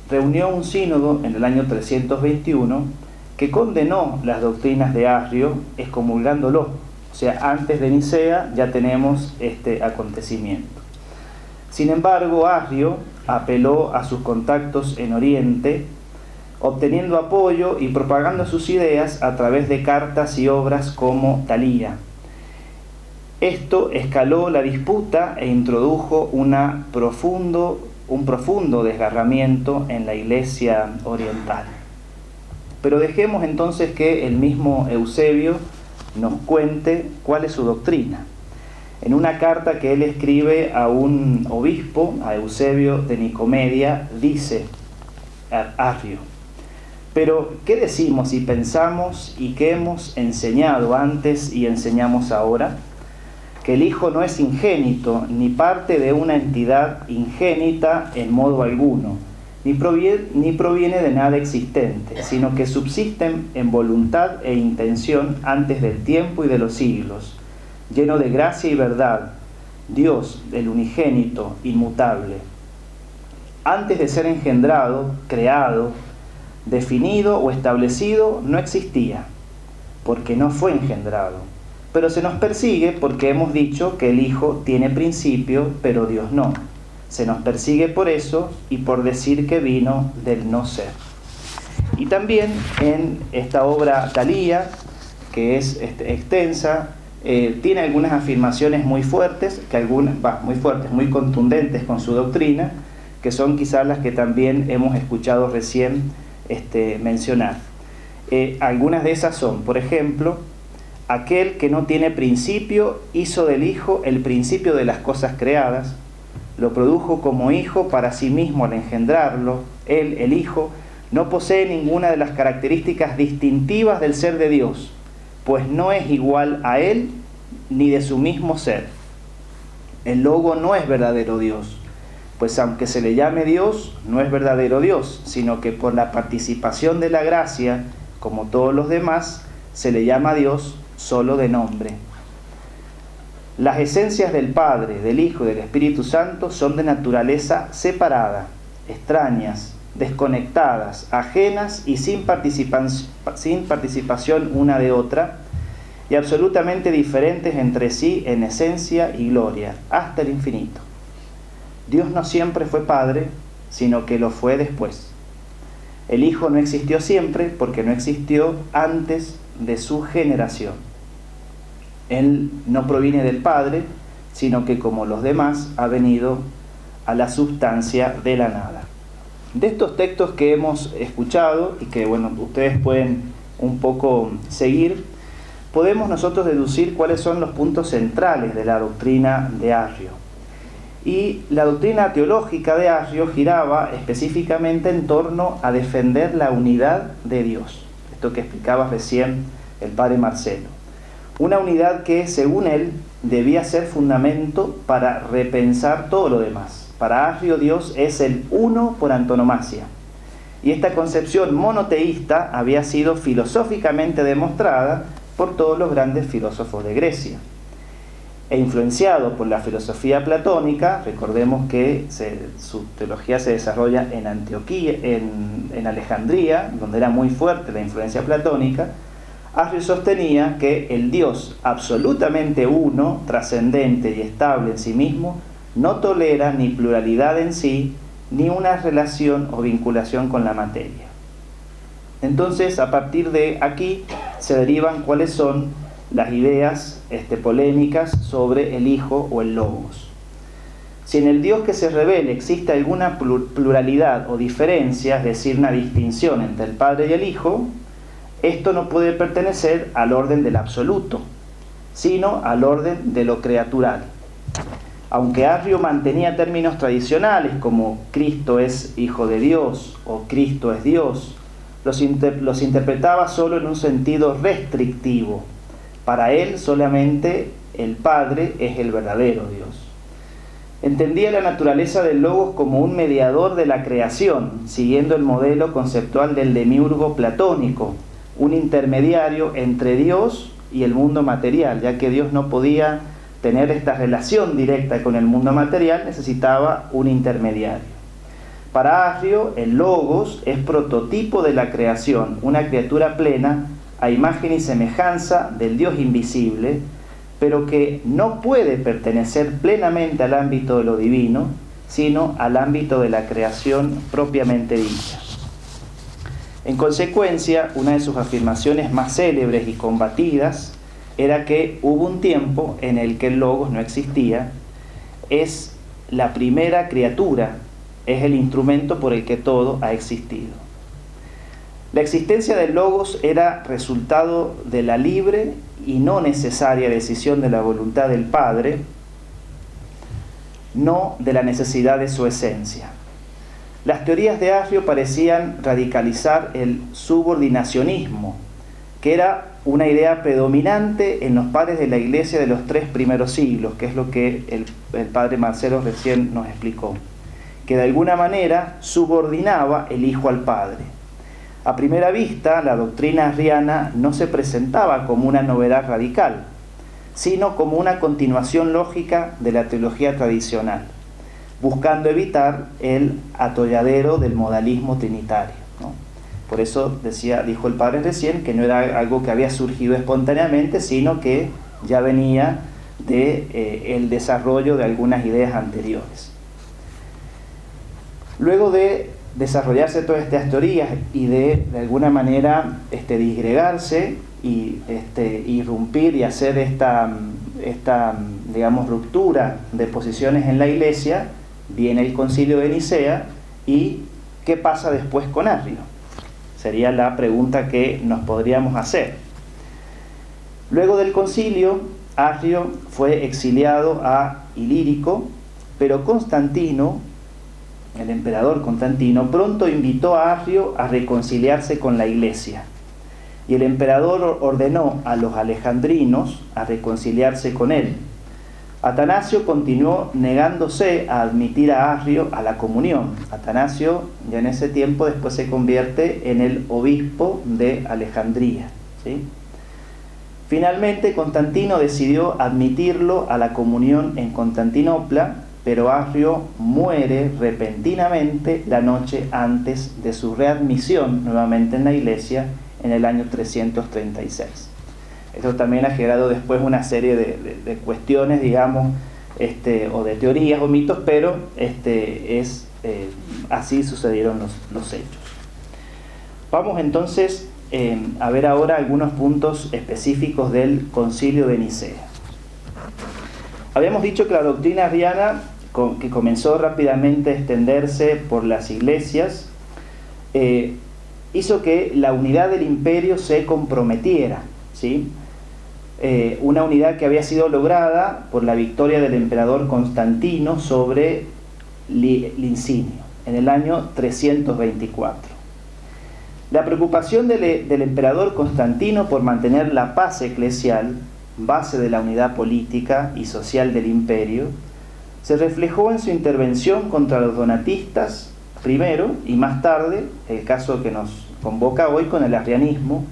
reunió un sínodo en el año 321 que condenó las doctrinas de Arrio, excomulgándolo. O sea, antes de Nicea ya tenemos este acontecimiento. Sin embargo, Arrio apeló a sus contactos en Oriente, obteniendo apoyo y propagando sus ideas a través de cartas y obras como Talía. Esto escaló la disputa e introdujo un profundo desgarramiento en la Iglesia oriental. Pero dejemos entonces que el mismo Eusebio nos cuente cuál es su doctrina. En una carta que él escribe a un obispo, a Eusebio de Nicomedia, dice Arrio: pero, ¿qué decimos y pensamos y qué hemos enseñado antes y enseñamos ahora? Que el Hijo no es ingénito, ni parte de una entidad ingénita en modo alguno, ni proviene de nada existente, sino que subsisten en voluntad e intención antes del tiempo y de los siglos, lleno de gracia y verdad, Dios, el unigénito, inmutable. Antes de ser engendrado, creado, definido o establecido, no existía, porque no fue engendrado. Pero se nos persigue porque hemos dicho que el Hijo tiene principio, pero Dios no. Se nos persigue por eso y por decir que vino del no ser. Y también en esta obra Talía, que es extensa, tiene algunas afirmaciones muy fuertes, muy contundentes con su doctrina, que son quizás las que también hemos escuchado recién mencionar. Algunas de esas son, por ejemplo, aquel que no tiene principio hizo del Hijo el principio de las cosas creadas, lo produjo como Hijo para sí mismo al engendrarlo. Él, el Hijo, no posee ninguna de las características distintivas del ser de Dios, pues no es igual a Él ni de su mismo ser. El Logo no es verdadero Dios, pues aunque se le llame Dios, no es verdadero Dios, sino que por la participación de la gracia, como todos los demás, se le llama Dios solo de nombre. Las esencias del Padre, del Hijo y del Espíritu Santo son de naturaleza separada, extrañas, desconectadas, ajenas y sin participación una de otra, y absolutamente diferentes entre sí en esencia y gloria, hasta el infinito. Dios no siempre fue Padre, sino que lo fue después. El Hijo no existió siempre porque no existió antes de su generación. Él no proviene del Padre, sino que como los demás ha venido a la sustancia de la nada. De estos textos que hemos escuchado y que ustedes pueden un poco seguir, podemos nosotros deducir cuáles son los puntos centrales de la doctrina de Arrio. Y la doctrina teológica de Arrio giraba específicamente en torno a defender la unidad de Dios. Esto que explicaba recién el padre Marcelo. Una unidad que, según él, debía ser fundamento para repensar todo lo demás. Para Arrio, Dios es el uno por antonomasia. Y esta concepción monoteísta había sido filosóficamente demostrada por todos los grandes filósofos de Grecia. E influenciado por la filosofía platónica, recordemos que su teología se desarrolla en Antioquía, en Alejandría, donde era muy fuerte la influencia platónica, Arrio sostenía que el Dios absolutamente uno, trascendente y estable en sí mismo, no tolera ni pluralidad en sí, ni una relación o vinculación con la materia. Entonces, a partir de aquí se derivan cuáles son las ideas polémicas sobre el Hijo o el Logos. Si en el Dios que se revela existe alguna pluralidad o diferencia, es decir, una distinción entre el Padre y el Hijo, esto no puede pertenecer al orden del absoluto, sino al orden de lo creatural. Aunque Arrio mantenía términos tradicionales como Cristo es Hijo de Dios o Cristo es Dios, los interpretaba solo en un sentido restrictivo. Para él solamente el Padre es el verdadero Dios. Entendía la naturaleza del Logos como un mediador de la creación, siguiendo el modelo conceptual del demiurgo platónico, un intermediario entre Dios y el mundo material, ya que Dios no podía tener esta relación directa con el mundo material, necesitaba un intermediario. Para Arrio, el Logos es prototipo de la creación, una criatura plena a imagen y semejanza del Dios invisible, pero que no puede pertenecer plenamente al ámbito de lo divino, sino al ámbito de la creación propiamente dicha. En consecuencia, una de sus afirmaciones más célebres y combatidas era que hubo un tiempo en el que el Logos no existía, es la primera criatura, es el instrumento por el que todo ha existido. La existencia del Logos era resultado de la libre y no necesaria decisión de la voluntad del Padre, no de la necesidad de su esencia. Las teorías de Arrio parecían radicalizar el subordinacionismo, que era una idea predominante en los padres de la Iglesia de los 3 primeros siglos, que es lo que el padre Marcelo recién nos explicó, que de alguna manera subordinaba el Hijo al Padre. A primera vista, la doctrina arriana no se presentaba como una novedad radical, sino como una continuación lógica de la teología tradicional, buscando evitar el atolladero del modalismo trinitario, ¿no? Por eso dijo el padre recién que no era algo que había surgido espontáneamente, sino que ya venía el desarrollo de algunas ideas anteriores. Luego de desarrollarse todas estas teorías y de alguna manera disgregarse y irrumpir y hacer esta ruptura de posiciones en la Iglesia, viene el Concilio de Nicea. ¿Y qué pasa después con Arrio? Sería la pregunta que nos podríamos hacer. Luego del concilio, Arrio fue exiliado a Ilírico, pero Constantino, el emperador Constantino, pronto invitó a Arrio a reconciliarse con la Iglesia. Y el emperador ordenó a los alejandrinos a reconciliarse con él. Atanasio continuó negándose a admitir a Arrio a la comunión. Atanasio ya en ese tiempo después se convierte en el obispo de Alejandría, ¿sí? Finalmente Constantino decidió admitirlo a la comunión en Constantinopla pero Arrio muere repentinamente la noche antes de su readmisión nuevamente en la iglesia en el año 336. Esto también ha generado después una serie de cuestiones, digamos, o de teorías o mitos, pero así sucedieron los hechos. Vamos entonces a ver ahora algunos puntos específicos del Concilio de Nicea. Habíamos dicho que la doctrina arriana, que comenzó rápidamente a extenderse por las iglesias, hizo que la unidad del imperio se comprometiera, ¿sí? Una unidad que había sido lograda por la victoria del emperador Constantino sobre Licinio en el año 324. La preocupación del emperador Constantino por mantener la paz eclesial, base de la unidad política y social del imperio, se reflejó en su intervención contra los donatistas primero y más tarde, el caso que nos convoca hoy, con el arrianismo,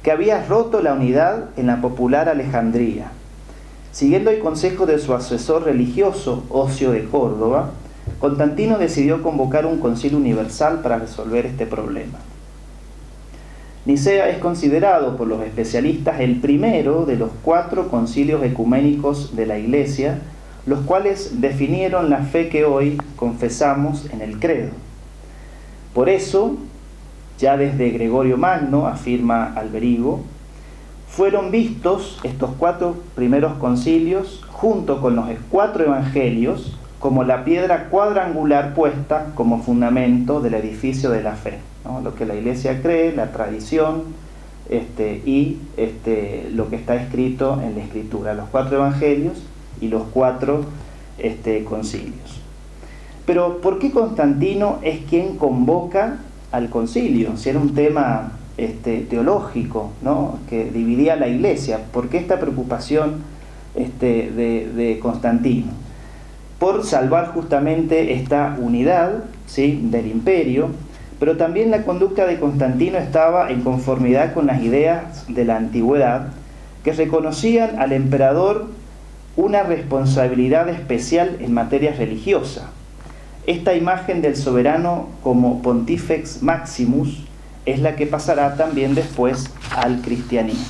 que había roto la unidad en la popular Alejandría. Siguiendo el consejo de su asesor religioso, Ocio de Córdoba, Constantino decidió convocar un concilio universal para resolver este problema. Nicea es considerado por los especialistas el primero de los 4 concilios ecuménicos de la Iglesia, los cuales definieron la fe que hoy confesamos en el credo. Por eso, ya desde Gregorio Magno, afirma Alberigo, fueron vistos estos 4 primeros concilios, junto con los 4 evangelios, como la piedra cuadrangular puesta como fundamento del edificio de la fe, ¿no? Lo que la Iglesia cree, la tradición y lo que está escrito en la Escritura, los 4 evangelios y los 4 concilios. Pero ¿por qué Constantino es quien convoca al concilio? Si era un tema teológico, ¿no?, que dividía la Iglesia. ¿Por qué esta preocupación de Constantino? Por salvar justamente esta unidad, ¿sí?, del imperio, pero también la conducta de Constantino estaba en conformidad con las ideas de la antigüedad, que reconocían al emperador una responsabilidad especial en materia religiosa. Esta imagen del soberano como Pontifex Maximus es la que pasará también después al cristianismo.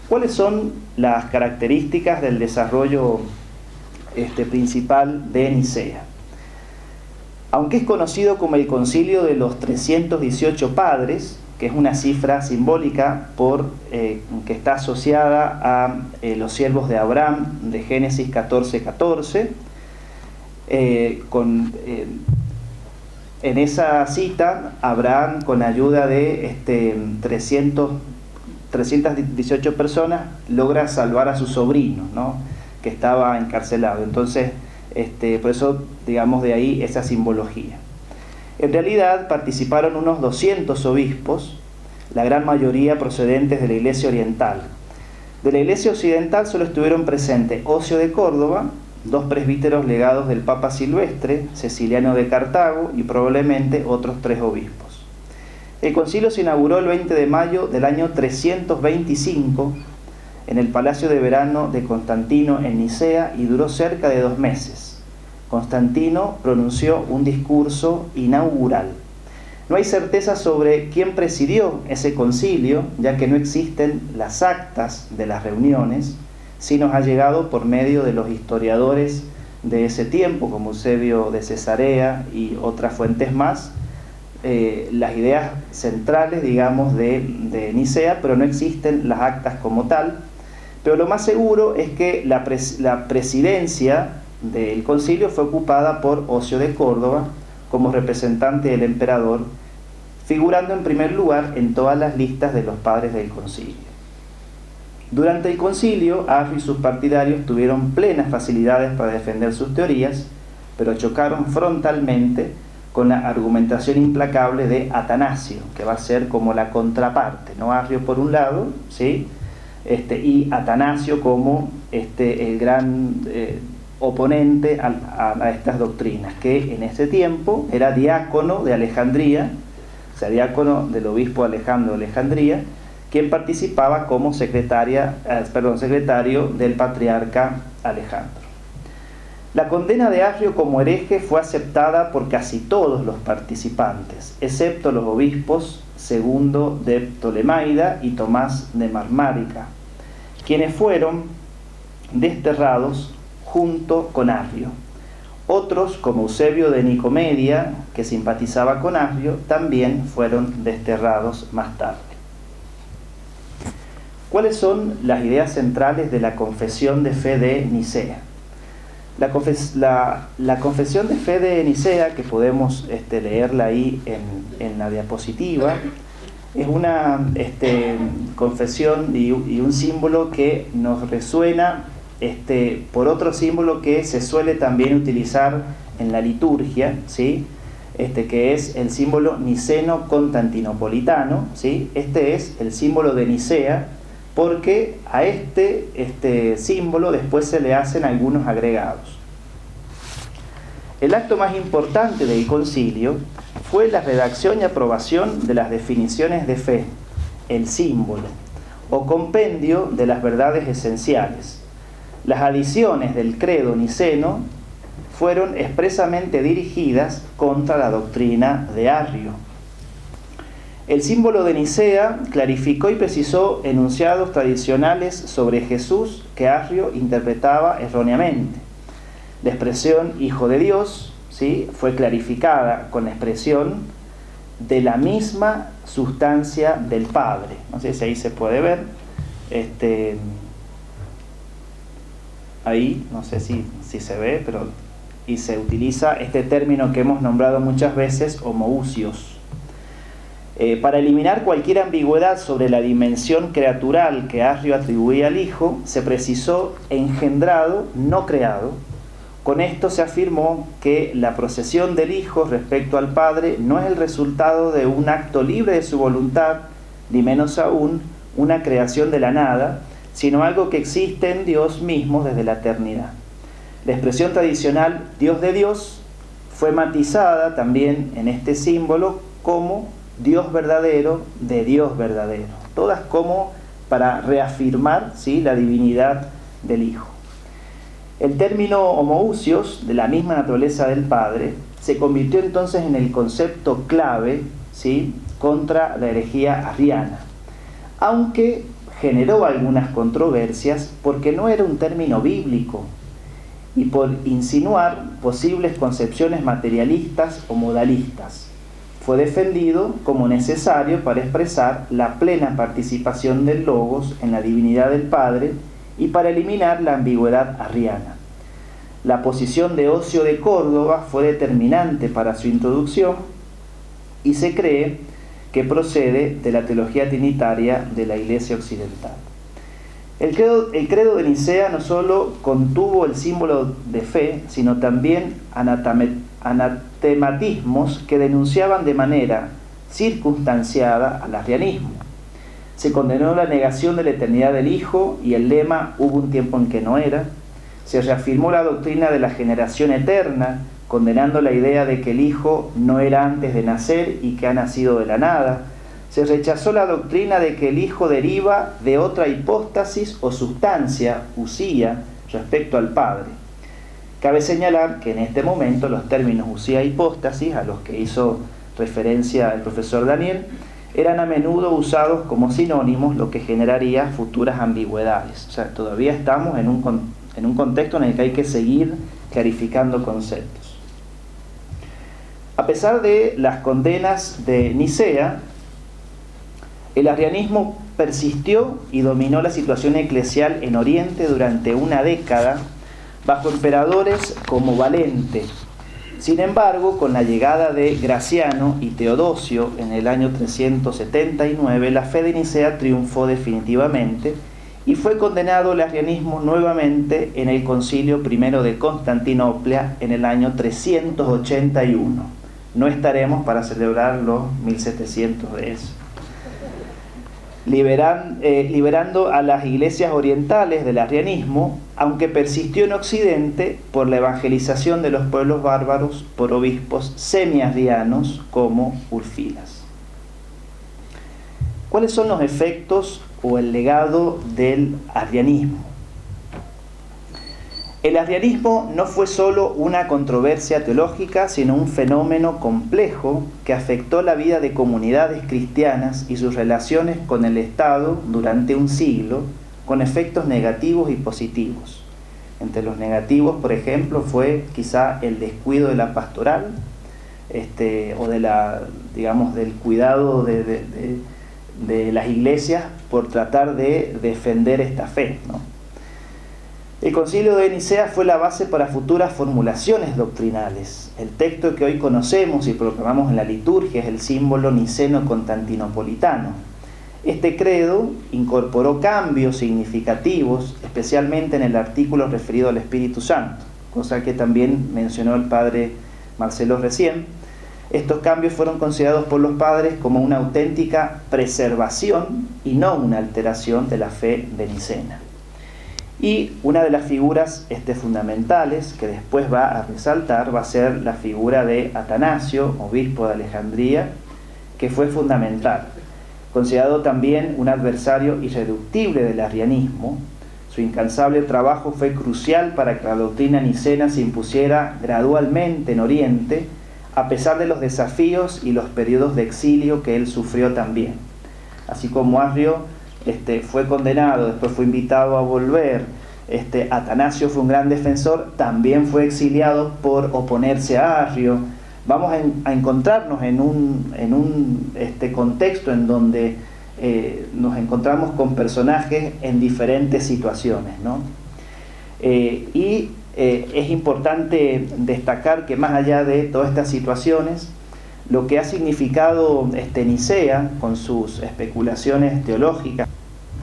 ¿Cuáles son las características del desarrollo principal de Nicea? Aunque es conocido como el concilio de los 318 padres, que es una cifra simbólica que está asociada a los siervos de Abraham de Génesis 14:14, en esa cita, Abraham, con ayuda de 318 personas, logra salvar a su sobrino, ¿no?, que estaba encarcelado. Entonces, por eso, digamos, de ahí esa simbología. En realidad participaron unos 200 obispos, la gran mayoría procedentes de la Iglesia Oriental. De la Iglesia Occidental solo estuvieron presentes Ocio de Córdoba, 2 presbíteros legados del Papa Silvestre, Ceciliano de Cartago y probablemente otros 3 obispos. El concilio se inauguró el 20 de mayo del año 325 en el Palacio de Verano de Constantino en Nicea y duró cerca de 2 meses. Constantino pronunció un discurso inaugural. No hay certeza sobre quién presidió ese concilio, ya que no existen las actas de las reuniones. Sí nos ha llegado por medio de los historiadores de ese tiempo, como Eusebio de Cesarea y otras fuentes más, las ideas centrales, digamos, de Nicea, pero no existen las actas como tal. Pero lo más seguro es que la presidencia del concilio fue ocupada por Ocio de Córdoba como representante del emperador, figurando en primer lugar en todas las listas de los padres del concilio. Durante el concilio, Arrio y sus partidarios tuvieron plenas facilidades para defender sus teorías, pero chocaron frontalmente con la argumentación implacable de Atanasio, que va a ser como la contraparte, ¿no? Arrio por un lado, ¿sí?, y Atanasio como el gran oponente a estas doctrinas, que en ese tiempo era diácono de Alejandría, o sea, diácono del obispo Alejandro de Alejandría, quien participaba como secretario del patriarca Alejandro. La condena de Arrio como hereje fue aceptada por casi todos los participantes, excepto los obispos Segundo de Ptolemaida y Tomás de Marmárica, quienes fueron desterrados junto con Arrio. Otros, como Eusebio de Nicomedia, que simpatizaba con Arrio, también fueron desterrados más tarde. ¿Cuáles son las ideas centrales de la Confesión de Fe de Nicea? La Confesión de Fe de Nicea, que podemos leerla ahí en la diapositiva, es una confesión y un símbolo que nos resuena por otro símbolo que se suele también utilizar en la liturgia, ¿sí? Que es el símbolo niceno-constantinopolitano, ¿sí? Este es el símbolo de Nicea, porque a este símbolo después se le hacen algunos agregados. El acto más importante del concilio fue la redacción y aprobación de las definiciones de fe, el símbolo, o compendio de las verdades esenciales. Las adiciones del credo niceno fueron expresamente dirigidas contra la doctrina de Arrio. El símbolo de Nicea clarificó y precisó enunciados tradicionales sobre Jesús que Arrio interpretaba erróneamente. La expresión Hijo de Dios, ¿sí?, fue clarificada con la expresión de la misma sustancia del Padre. No sé si ahí se puede ver. Ahí, no sé si se ve, pero y se utiliza este término que hemos nombrado muchas veces, homoousios. Para eliminar cualquier ambigüedad sobre la dimensión creatural que Arrio atribuía al Hijo, se precisó engendrado, no creado. Con esto se afirmó que la procesión del Hijo respecto al Padre no es el resultado de un acto libre de su voluntad, ni menos aún una creación de la nada, sino algo que existe en Dios mismo desde la eternidad. La expresión tradicional Dios de Dios fue matizada también en este símbolo como Dios verdadero de Dios verdadero, todas como para reafirmar, ¿sí?, la divinidad del Hijo. El término homoousios, de la misma naturaleza del Padre, se convirtió entonces en el concepto clave, ¿sí?, contra la herejía arriana, aunque generó algunas controversias porque no era un término bíblico y por insinuar posibles concepciones materialistas o modalistas. Fue defendido como necesario para expresar la plena participación del Logos en la divinidad del Padre y para eliminar la ambigüedad arriana. La posición de Ocio de Córdoba fue determinante para su introducción y se cree que procede de la teología trinitaria de la Iglesia Occidental. El credo de Nicea no solo contuvo el símbolo de fe, sino también anatematismos que denunciaban de manera circunstanciada al arrianismo. Se condenó la negación de la eternidad del Hijo y el lema «Hubo un tiempo en que no era». Se reafirmó la doctrina de la generación eterna, condenando la idea de que el Hijo no era antes de nacer y que ha nacido de la nada. Se rechazó la doctrina de que el Hijo deriva de otra hipóstasis o sustancia, usía, respecto al Padre. Cabe señalar que en este momento los términos usía e hipóstasis, a los que hizo referencia el profesor Daniel, eran a menudo usados como sinónimos, lo que generaría futuras ambigüedades. O sea, todavía estamos en un contexto en el que hay que seguir clarificando conceptos. A pesar de las condenas de Nicea, el arrianismo persistió y dominó la situación eclesial en Oriente durante una década bajo emperadores como Valente. Sin embargo, con la llegada de Graciano y Teodosio en el año 379, la fe de Nicea triunfó definitivamente y fue condenado el arrianismo nuevamente en el Concilio I de Constantinopla en el año 381. No estaremos para celebrar los 1700 de eso. Liberando a las iglesias orientales del arrianismo, aunque persistió en Occidente por la evangelización de los pueblos bárbaros por obispos semi-arrianos como Ulfilas. ¿Cuáles son los efectos o el legado del arrianismo? El arrianismo no fue solo una controversia teológica, sino un fenómeno complejo que afectó la vida de comunidades cristianas y sus relaciones con el Estado durante un siglo, con efectos negativos y positivos. Entre los negativos, por ejemplo, fue quizá el descuido de la pastoral, o de del cuidado de las iglesias por tratar de defender esta fe, ¿no? El Concilio de Nicea fue la base para futuras formulaciones doctrinales. El texto que hoy conocemos y proclamamos en la liturgia es el símbolo niceno-constantinopolitano. Este credo incorporó cambios significativos, especialmente en el artículo referido al Espíritu Santo, cosa que también mencionó el padre Marcelo recién. Estos cambios fueron considerados por los padres como una auténtica preservación y no una alteración de la fe de Nicena. Y una de las figuras fundamentales que después va a resaltar va a ser la figura de Atanasio, obispo de Alejandría, que fue fundamental. Considerado también un adversario irreductible del arrianismo, su incansable trabajo fue crucial para que la doctrina nicena se impusiera gradualmente en Oriente, a pesar de los desafíos y los periodos de exilio que él sufrió también. Así como Arrio fue condenado, después fue invitado a volver, Atanasio fue un gran defensor, también fue exiliado por oponerse a Arrio. Vamos a encontrarnos en un contexto en donde nos encontramos con personajes en diferentes situaciones, ¿no? Es importante destacar que más allá de todas estas situaciones, lo que ha significado Nicea, con sus especulaciones teológicas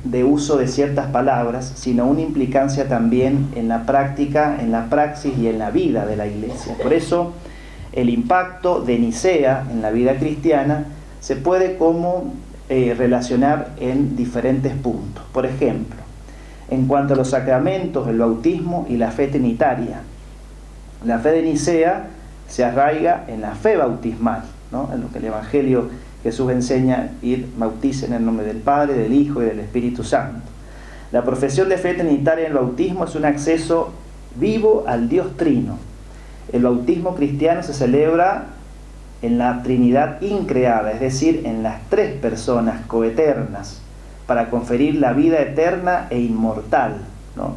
de uso de ciertas palabras, sino una implicancia también en la práctica, en la praxis y en la vida de la Iglesia. Por eso, el impacto de Nicea en la vida cristiana se puede relacionar en diferentes puntos. Por ejemplo, en cuanto a los sacramentos, el bautismo y la fe trinitaria. La fe de Nicea se arraiga en la fe bautismal, ¿no? En lo que el Evangelio Jesús enseña: ir, bauticen en el nombre del Padre, del Hijo y del Espíritu Santo. La profesión de fe trinitaria en el bautismo es un acceso vivo al Dios Trino. El bautismo cristiano se celebra en la Trinidad increada, es decir, en las tres personas coeternas, para conferir la vida eterna e inmortal, ¿no?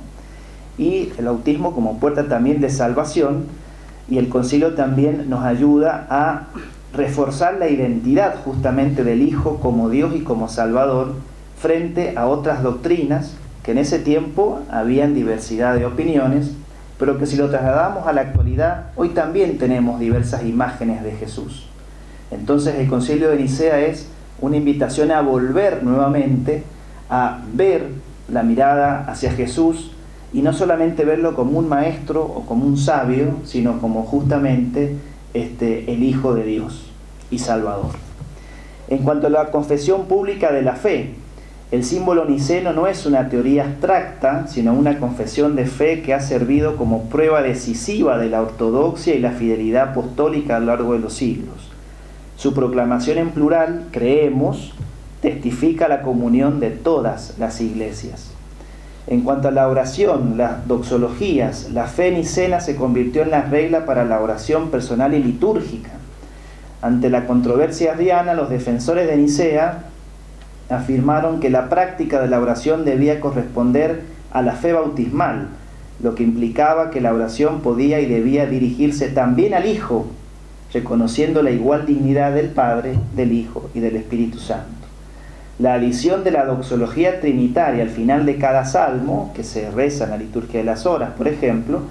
Y el bautismo como puerta también de salvación, y el concilio también nos ayuda a reforzar la identidad justamente del Hijo como Dios y como Salvador frente a otras doctrinas que en ese tiempo habían diversidad de opiniones, pero que si lo trasladamos a la actualidad, hoy también tenemos diversas imágenes de Jesús. Entonces el Concilio de Nicea es una invitación a volver nuevamente a ver la mirada hacia Jesús, y no solamente verlo como un maestro o como un sabio, sino como justamente el Hijo de Dios y Salvador. En cuanto a la confesión pública de la fe, el símbolo niceno no es una teoría abstracta, sino una confesión de fe que ha servido como prueba decisiva de la ortodoxia y la fidelidad apostólica a lo largo de los siglos. Su proclamación en plural, creemos, testifica la comunión de todas las iglesias. En cuanto a la oración, las doxologías, la fe nicena se convirtió en la regla para la oración personal y litúrgica. Ante la controversia arriana, los defensores de Nicea afirmaron que la práctica de la oración debía corresponder a la fe bautismal, lo que implicaba que la oración podía y debía dirigirse también al Hijo, reconociendo la igual dignidad del Padre, del Hijo y del Espíritu Santo. La adición de la doxología trinitaria al final de cada salmo, que se reza en la liturgia de las horas, por ejemplo,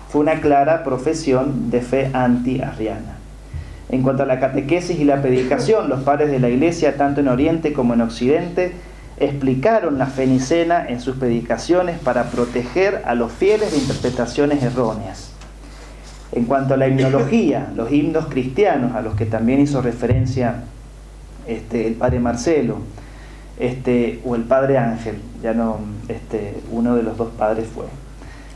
fue una clara profesión de fe anti-arriana. En cuanto a la catequesis y la predicación, los padres de la Iglesia, tanto en Oriente como en Occidente, explicaron la fe nicena en sus predicaciones para proteger a los fieles de interpretaciones erróneas. En cuanto a la himnología, los himnos cristianos, a los que también hizo referencia el padre Marcelo, o el padre Ángel, ya no, uno de los dos padres fue.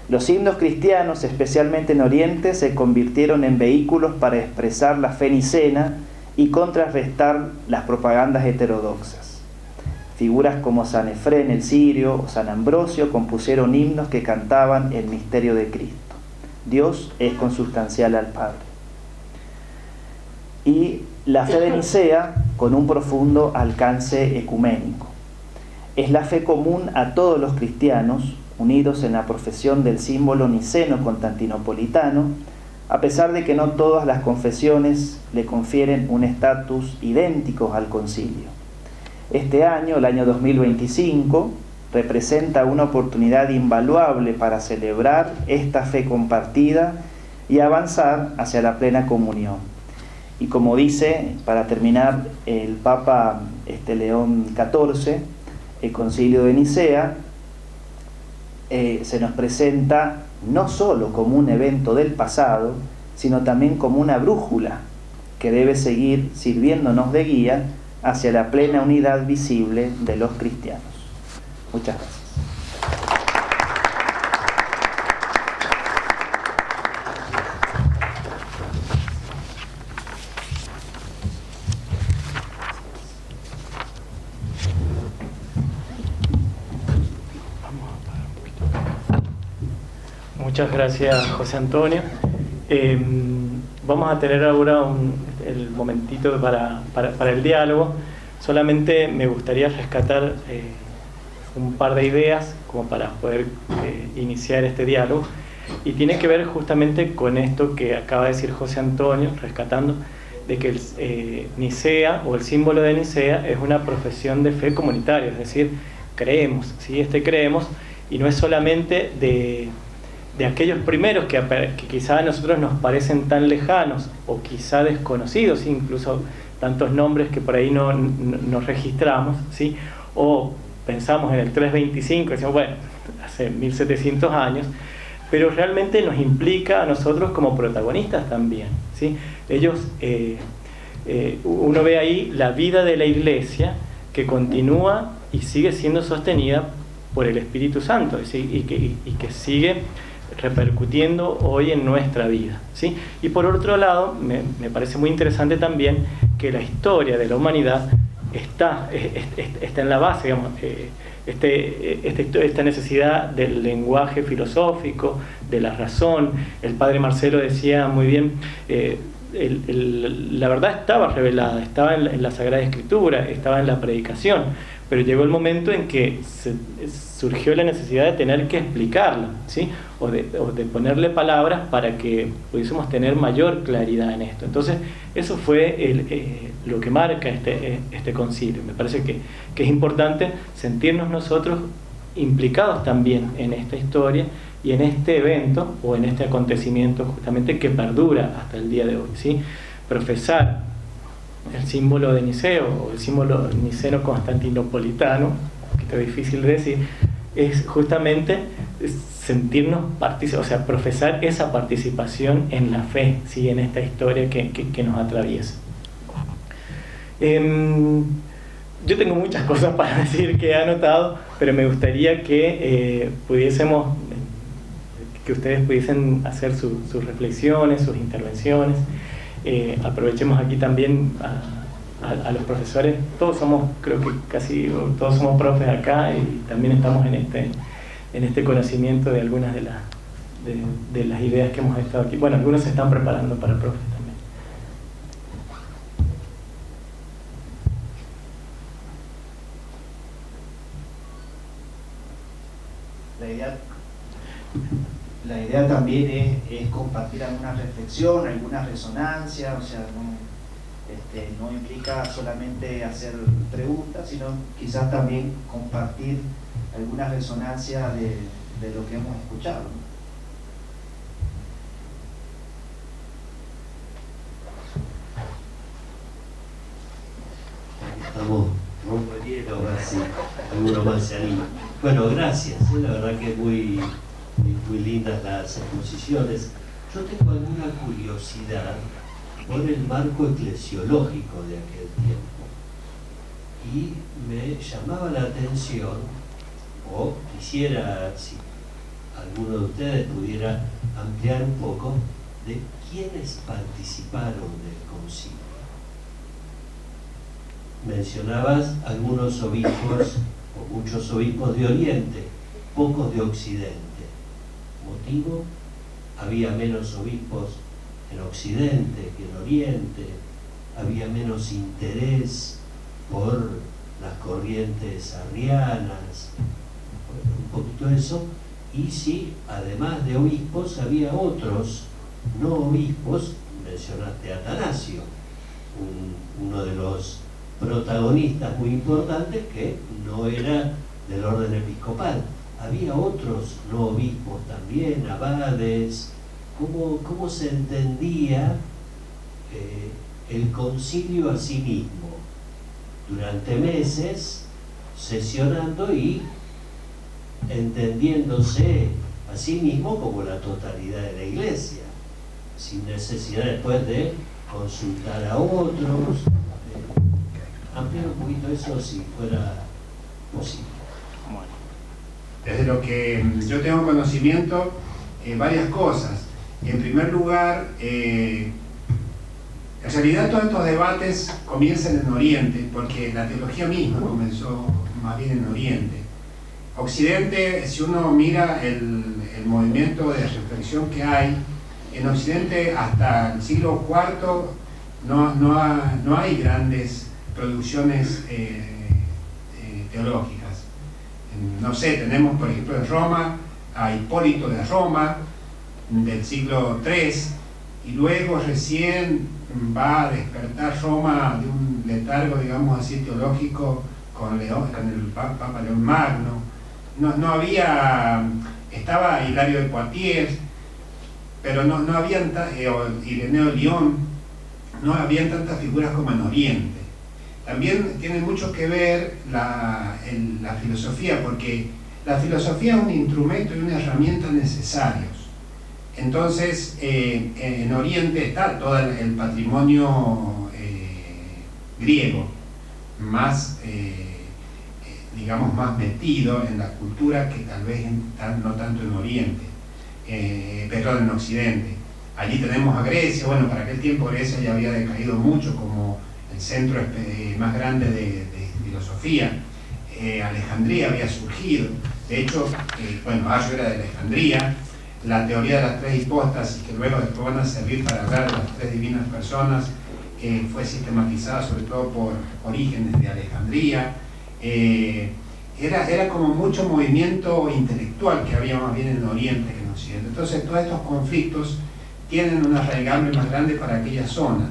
Los himnos cristianos, especialmente en Oriente, se convirtieron en vehículos para expresar la fe nicena y contrarrestar las propagandas heterodoxas. Figuras como San Efrén el Sirio o San Ambrosio compusieron himnos que cantaban el misterio de Cristo. Dios es consustancial al Padre. Y la fe de Nicea con un profundo alcance ecuménico. Es la fe común a todos los cristianos, unidos en la profesión del símbolo niceno-constantinopolitano, a pesar de que no todas las confesiones le confieren un estatus idéntico al concilio. Este año, el año 2025, representa una oportunidad invaluable para celebrar esta fe compartida y avanzar hacia la plena comunión. Y como dice, para terminar, el Papa León XIV, el Concilio de Nicea, se nos presenta no solo como un evento del pasado, sino también como una brújula que debe seguir sirviéndonos de guía hacia la plena unidad visible de los cristianos. Muchas gracias. Muchas gracias, José Antonio. Vamos a tener ahora el momentito para el diálogo. Solamente me gustaría rescatar un par de ideas como para poder iniciar este diálogo, y tiene que ver justamente con esto que acaba de decir José Antonio, rescatando de que Nicea, o el símbolo de Nicea, es una profesión de fe comunitaria, es decir, creemos, ¿sí? Creemos, y no es solamente de aquellos primeros que quizá a nosotros nos parecen tan lejanos o quizá desconocidos, ¿sí? Incluso tantos nombres que por ahí no registramos, ¿sí? O pensamos en el 325 y decimos, bueno, hace 1700 años, pero realmente nos implica a nosotros como protagonistas también, ¿sí? Ellos, uno ve ahí la vida de la Iglesia que continúa y sigue siendo sostenida por el Espíritu Santo, ¿sí? y que sigue repercutiendo hoy en nuestra vida, ¿sí? Y por otro lado, me parece muy interesante también que la historia de la humanidad está en la base, digamos, esta necesidad del lenguaje filosófico, de la razón. El padre Marcelo decía muy bien, la verdad estaba revelada, estaba en la Sagrada Escritura, estaba en la predicación, pero llegó el momento en que surgió la necesidad de tener que explicarla, ¿sí? o de ponerle palabras para que pudiésemos tener mayor claridad en esto. Entonces, eso fue lo que marca este concilio. Me parece que es importante sentirnos nosotros implicados también en esta historia y en este evento o en este acontecimiento justamente que perdura hasta el día de hoy, ¿sí? Profesar el símbolo de Niceo o el símbolo niceno-constantinopolitano, que es difícil de decir, es justamente sentirnos o sea, profesar esa participación en la fe, ¿sí? En esta historia que nos atraviesa. Yo tengo muchas cosas para decir que he anotado, pero me gustaría que que ustedes pudiesen hacer sus reflexiones, sus intervenciones. Aprovechemos aquí también a los profesores. Todos somos, creo que casi todos somos profes acá, y también estamos en este conocimiento de algunas de las ideas que hemos estado aquí. Bueno, algunos se están preparando para profes también. La idea también es compartir alguna reflexión, alguna resonancia, o sea, no implica solamente hacer preguntas, sino quizás también compartir alguna resonancia de lo que hemos escuchado, ¿no? Estamos rompo el hielo, a ver si alguno más se anima. Bueno, gracias, la verdad que muy lindas las exposiciones. Yo tengo alguna curiosidad por el marco eclesiológico de aquel tiempo, y me llamaba la atención, o quisiera, si alguno de ustedes pudiera ampliar un poco, de quiénes participaron del concilio. mencionabas algunos obispos, o muchos obispos de Oriente, pocos de Occidente. ¿Motivo? Había menos obispos en Occidente que en Oriente, había menos interés por las corrientes arrianas, bueno, un poquito eso, y sí, además de obispos, había otros no obispos. Mencionaste a Atanasio, uno de los protagonistas muy importantes que no era del orden episcopal. Había otros no obispos también, abades. ¿Cómo se entendía el concilio a sí mismo? Durante meses, sesionando y entendiéndose a sí mismo como la totalidad de la Iglesia, sin necesidad después de consultar a otros. Ampliar un poquito eso si fuera posible. Desde lo que yo tengo conocimiento, varias cosas. En primer lugar, en realidad todos estos debates comienzan en Oriente, porque la teología misma comenzó más bien en Oriente. Occidente, si uno mira el movimiento de reflexión que hay, en Occidente hasta el siglo IV no hay grandes producciones teológicas. No sé, tenemos por ejemplo en Roma a Hipólito de Roma del siglo III, y luego recién va a despertar Roma de un letargo, digamos así, teológico con el Papa León Magno. No había, estaba Hilario de Poitiers, pero no habían, Ireneo de Lyon, no habían tantas figuras como en Oriente. También tiene mucho que ver la filosofía, porque la filosofía es un instrumento y una herramienta necesarios. Entonces, en Oriente está todo el patrimonio griego, más, digamos, más metido en la cultura que tal vez no tanto en Oriente, pero en Occidente. Allí tenemos a Grecia. Bueno, para aquel tiempo Grecia ya había decaído mucho como el centro más grande de filosofía. Alejandría había surgido. De hecho, bueno, Ayo era de Alejandría. La teoría de las tres hipóstasis, que luego después van a servir para hablar de las tres divinas personas, fue sistematizada sobre todo por Orígenes de Alejandría. Era como mucho movimiento intelectual que había más bien en Oriente que en Occidente. Entonces todos estos conflictos tienen una raigambre más grande para aquella zona.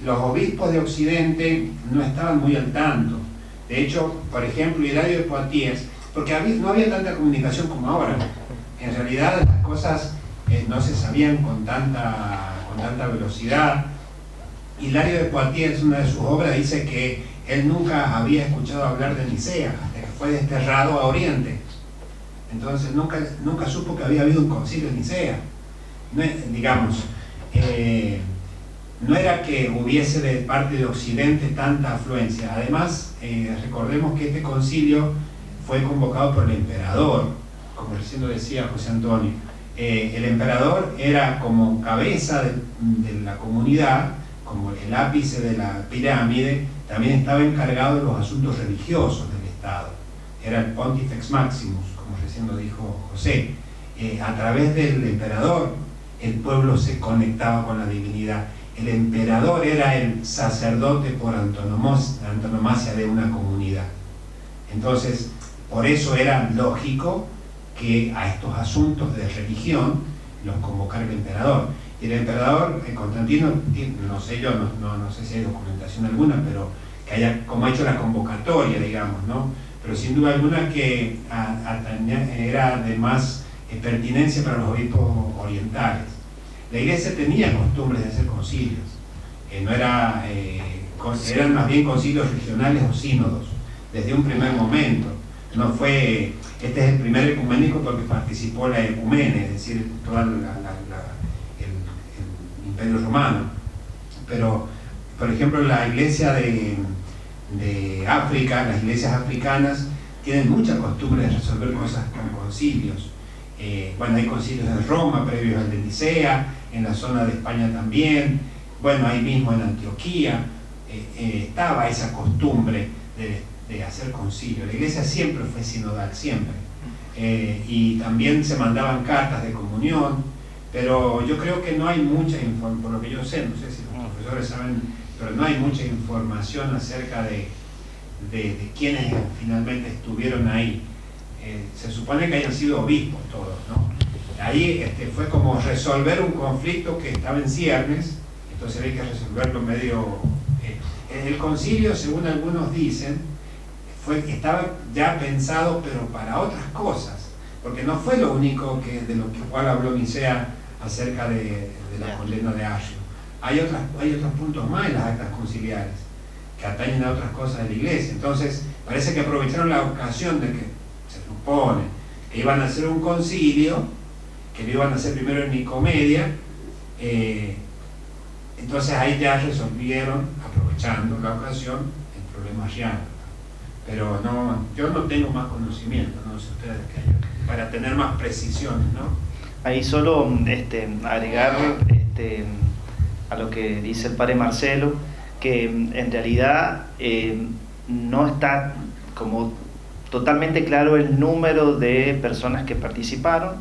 Los obispos de Occidente no estaban muy al tanto. De hecho, por ejemplo, Hilario de Poitiers, porque no había tanta comunicación como ahora. En realidad las cosas no se sabían con tanta velocidad. Hilario de Poitiers, una de sus obras, dice que él nunca había escuchado hablar de Nicea, hasta que fue desterrado a Oriente. Entonces nunca supo que había habido un concilio de Nicea. No, digamos, no era que hubiese de parte de Occidente tanta afluencia. Además, recordemos que este concilio fue convocado por el emperador, como recién lo decía José Antonio. El emperador era como cabeza de la comunidad, como el ápice de la pirámide. También estaba encargado de los asuntos religiosos del Estado. Era el Pontifex Maximus, como recién lo dijo José. A través del emperador, el pueblo se conectaba con la divinidad. El emperador era el sacerdote por antonomasia de una comunidad. Entonces, por eso era lógico que a estos asuntos de religión los convocara el emperador. Y el emperador Constantino, no sé yo, no sé si hay documentación alguna, pero que haya como ha hecho la convocatoria, digamos, ¿no? Pero sin duda alguna que era de más pertinencia para los obispos orientales. La Iglesia tenía costumbres de hacer concilios, eran más bien concilios regionales o sínodos, desde un primer momento. No fue, este es el primer ecuménico porque participó la ecumene, es decir, todo el Imperio Romano. Pero, por ejemplo, la iglesia de África, las iglesias africanas, tienen mucha costumbre de resolver cosas con concilios. Bueno, hay concilios en Roma previos al de Nicea, en la zona de España también, bueno, ahí mismo en Antioquía. estaba esa costumbre de hacer concilio. La iglesia siempre fue sinodal, siempre. Y también se mandaban cartas de comunión, pero yo creo que no hay mucha información, por lo que yo sé, no sé si los profesores saben, pero no hay mucha información acerca de quienes finalmente estuvieron ahí. Se supone que hayan sido obispos todos, ¿no? Ahí fue como resolver un conflicto que estaba en ciernes, entonces había que resolverlo medio... el concilio, según algunos dicen, estaba ya pensado, pero para otras cosas, porque no fue lo único de lo cual habló Nicea acerca de la condena de Arrio. Hay otros puntos más en las actas conciliares que atañen a otras cosas de la iglesia. Entonces parece que aprovecharon la ocasión de que se supone que iban a hacer un concilio, que lo iban a hacer primero en Nicomedia, entonces ahí ya resolvieron, aprovechando la ocasión, el problema arriano. Pero no, yo no tengo más conocimiento, no sé ustedes que hay, para tener más precisiones, ¿no? Ahí solo agregar a lo que dice el padre Marcelo, que en realidad no está como totalmente claro el número de personas que participaron,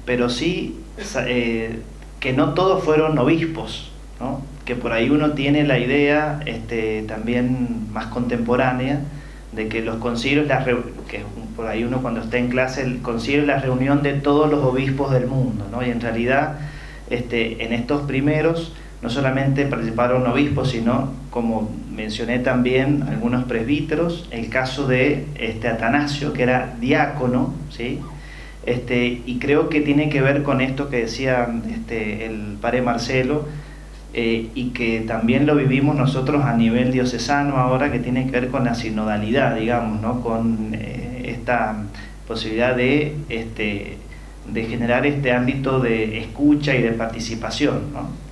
pero sí que no todos fueron obispos, ¿no? Que por ahí uno tiene la idea también más contemporánea de que los concilios, que por ahí uno cuando está en clase, el concilio es la reunión de todos los obispos del mundo, ¿no? Y en realidad en estos primeros no solamente participaron obispos, sino, como mencioné también, algunos presbíteros, el caso de Atanasio, que era diácono, ¿sí? Y creo que tiene que ver con esto que decía el padre Marcelo, y que también lo vivimos nosotros a nivel diocesano ahora, que tiene que ver con la sinodalidad, digamos, ¿no? Con esta posibilidad de generar este ámbito de escucha y de participación, ¿no?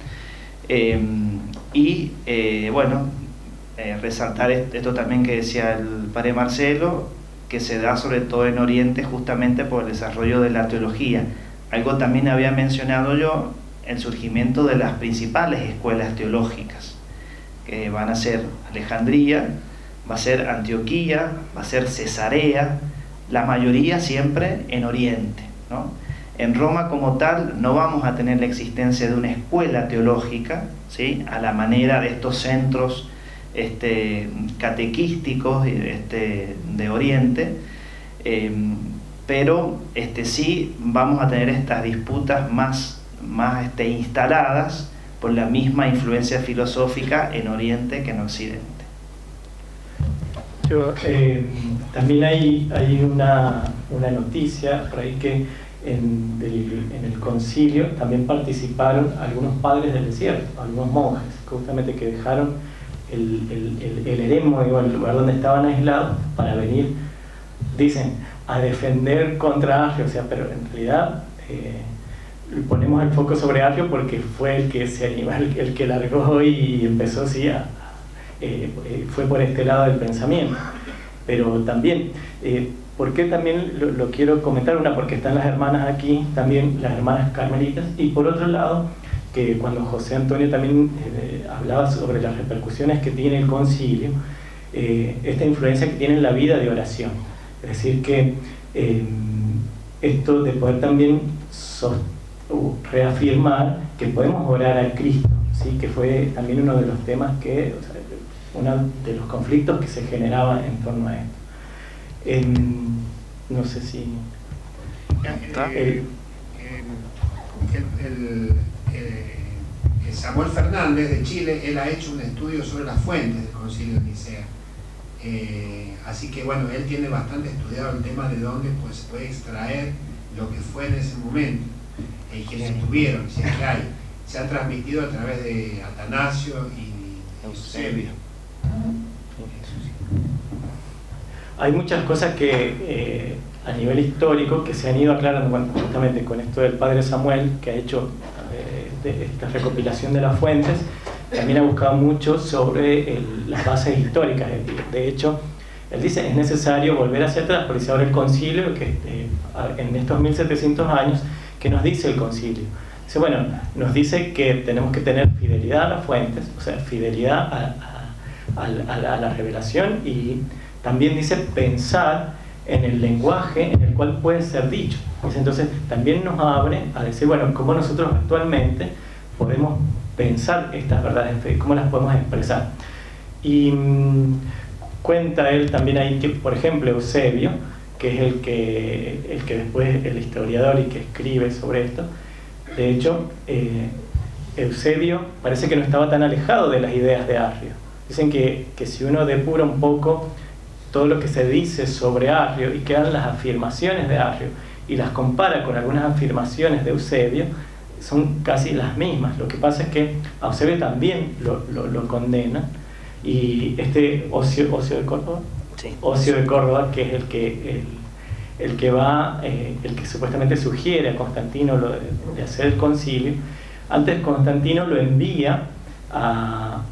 Resaltar esto también que decía el padre Marcelo, que se da sobre todo en Oriente justamente por el desarrollo de la teología. Algo también había mencionado yo, el surgimiento de las principales escuelas teológicas, que van a ser Alejandría, va a ser Antioquía, va a ser Cesarea, la mayoría siempre en Oriente, ¿no? En Roma como tal no vamos a tener la existencia de una escuela teológica, ¿sí? A la manera de estos centros catequísticos de Oriente, pero sí vamos a tener estas disputas más instaladas por la misma influencia filosófica en Oriente que en Occidente. También hay una noticia por ahí que en el concilio también participaron algunos padres del desierto, algunos monjes, justamente que dejaron el eremo, el lugar donde estaban aislados, para venir, dicen, a defender contra Arrio, o sea, pero en realidad ponemos el foco sobre Arrio porque fue el que se animó, el que largó y empezó, sí, fue por este lado del pensamiento. Pero también, ¿por qué también lo quiero comentar? Una, porque están las hermanas aquí, también las hermanas carmelitas, y por otro lado, que cuando José Antonio también hablaba sobre las repercusiones que tiene el concilio, esta influencia que tiene en la vida de oración. Es decir, que esto de poder también reafirmar que podemos orar al Cristo, ¿sí? Que fue también uno de los temas que, uno de los conflictos que se generaba en torno a esto. No sé si... Samuel Fernández de Chile, él ha hecho un estudio sobre las fuentes del Concilio de Nicea. Así que bueno, él tiene bastante estudiado el tema de dónde pues, se puede extraer lo que fue en ese momento, quienes estuvieron, si es que hay. Se ha transmitido a través de Atanasio y Eusebio. Hay muchas cosas que a nivel histórico que se han ido aclarando, bueno, justamente con esto del padre Samuel, que ha hecho esta recopilación de las fuentes, también ha buscado mucho sobre las bases históricas. De hecho, él dice, es necesario volver hacia atrás, porque se abre el concilio, que en estos 1700 años, ¿qué nos dice el concilio? Dice, bueno, nos dice que tenemos que tener fidelidad a las fuentes, o sea, fidelidad a la revelación, y también dice pensar en el lenguaje en el cual puede ser dicho. Entonces también nos abre a decir, bueno, cómo nosotros actualmente podemos pensar estas verdades en fe, cómo las podemos expresar. Y cuenta él también ahí que, por ejemplo, Eusebio, que es el que después el historiador y que escribe sobre esto, de hecho, Eusebio parece que no estaba tan alejado de las ideas de Arrio. Dicen que si uno depura un poco todo lo que se dice sobre Arrio y quedan las afirmaciones de Arrio y las compara con algunas afirmaciones de Eusebio, son casi las mismas. Lo que pasa es que a Eusebio también lo condenan, y este Ocio de Córdoba, Sí. Ocio de Córdoba, que es el que supuestamente sugiere a Constantino lo de hacer el concilio, antes Constantino lo envía a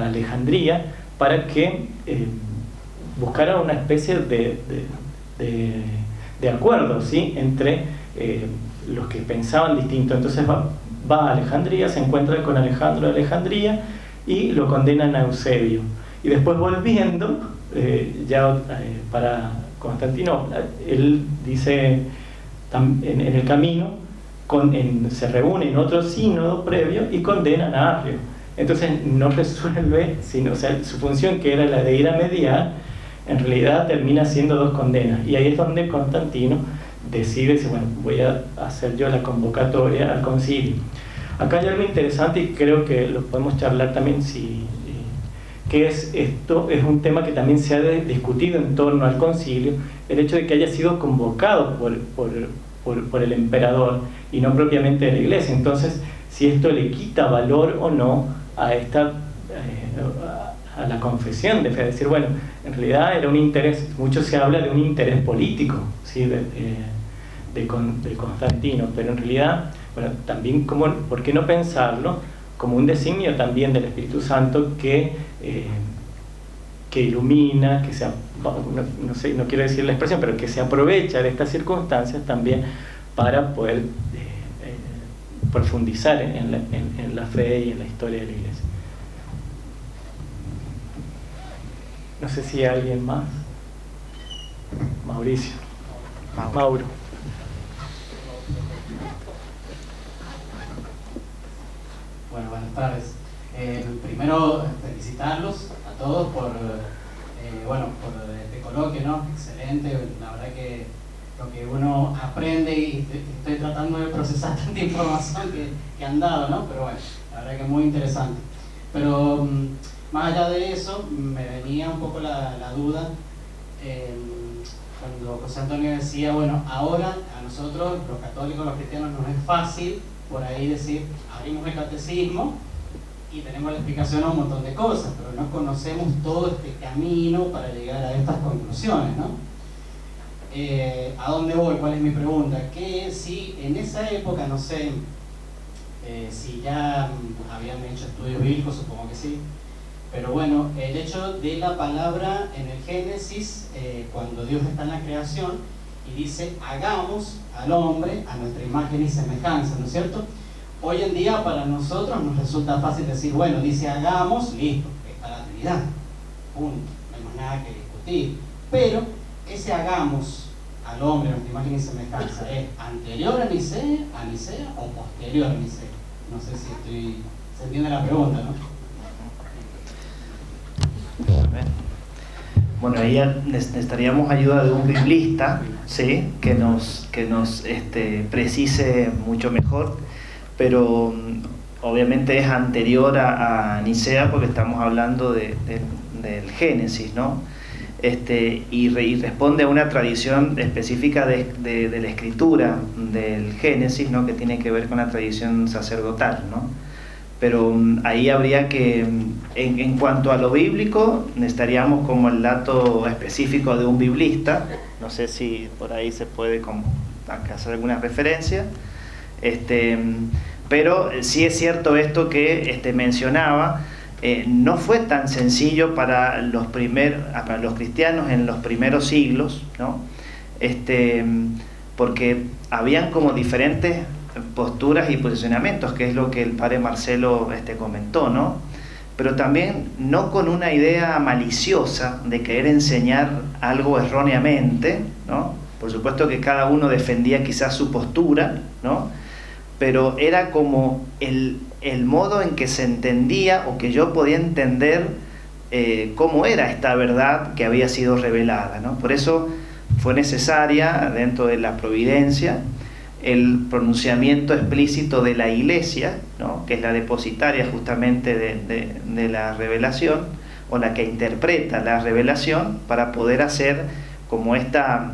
Alejandría para que buscara una especie de acuerdo, ¿sí?, entre los que pensaban distinto. Entonces va a Alejandría, se encuentra con Alejandro de Alejandría y lo condenan a Eusebio. Y después volviendo, para Constantinopla, él dice, en el camino, se reúne en otro sínodo previo y condenan a Arrio. Entonces no resuelve, sino, o sea, su función, que era la de ir a mediar, en realidad termina siendo 2 condenas. Y ahí es donde Constantino decide, bueno, voy a hacer yo la convocatoria al concilio. Acá hay algo interesante y creo que lo podemos charlar también, que es esto, es un tema que también se ha discutido en torno al concilio, el hecho de que haya sido convocado por el emperador y no propiamente de la iglesia. Entonces, si esto le quita valor o no a la confesión de fe, es decir, bueno, en realidad era un interés, mucho se habla de un interés político, ¿sí?, de Constantino, pero en realidad, bueno, también, ¿por qué no pensarlo como un designio también del Espíritu Santo que ilumina, que no quiero decir la expresión, pero que se aprovecha de estas circunstancias también para poder profundizar en la fe y en la historia de la Iglesia? No sé si hay alguien más. Mauricio. Mauro. Bueno, buenas tardes. Primero, felicitarlos a todos por este coloquio, ¿no? Excelente. La verdad que lo que uno aprende, y estoy tratando de procesar tanta información que han dado, ¿no? Pero bueno, la verdad que es muy interesante. Pero más allá de eso, me venía un poco la duda cuando José Antonio decía, bueno, ahora a nosotros, los católicos, los cristianos, nos es fácil por ahí decir, abrimos el catecismo y tenemos la explicación a un montón de cosas, pero no conocemos todo este camino para llegar a estas conclusiones, ¿no? ¿A dónde voy? ¿Cuál es mi pregunta? Que si en esa época, no sé si ya habían hecho estudios bíblicos, supongo que sí, pero bueno, el hecho de la palabra en el Génesis, cuando Dios está en la creación y dice, hagamos al hombre a nuestra imagen y semejanza, ¿no es cierto? Hoy en día para nosotros nos resulta fácil decir, bueno, dice hagamos, listo, está la Trinidad, punto, no hay más nada que discutir. Pero ese hagamos al hombre a nuestra imagen y semejanza, ¿es anterior a Nicea o posterior a Nicea? No sé si se entiende la pregunta, ¿no? Bueno, ahí necesitaríamos ayuda de un biblista, ¿sí?, que nos precise mucho mejor, pero obviamente es anterior a Nicea porque estamos hablando del Génesis, ¿no? Y responde a una tradición específica de la escritura del Génesis, ¿no?, que tiene que ver con la tradición sacerdotal, ¿no? Pero ahí habría que, en cuanto a lo bíblico, necesitaríamos como el dato específico de un biblista. No sé si por ahí se puede hacer alguna referencia, pero sí es cierto esto que mencionaba. No fue tan sencillo para los cristianos en los primeros siglos, ¿no? Porque habían como diferentes posturas y posicionamientos, que es lo que el padre Marcelo comentó, ¿no? Pero también no con una idea maliciosa de querer enseñar algo erróneamente, ¿no? Por supuesto que cada uno defendía quizás su postura, ¿no? Pero era como el modo en que se entendía o que yo podía entender cómo era esta verdad que había sido revelada, ¿no? Por eso fue necesaria, dentro de la providencia, el pronunciamiento explícito de la Iglesia, ¿no? Que es la depositaria justamente de la revelación, o la que interpreta la revelación, para poder hacer como esta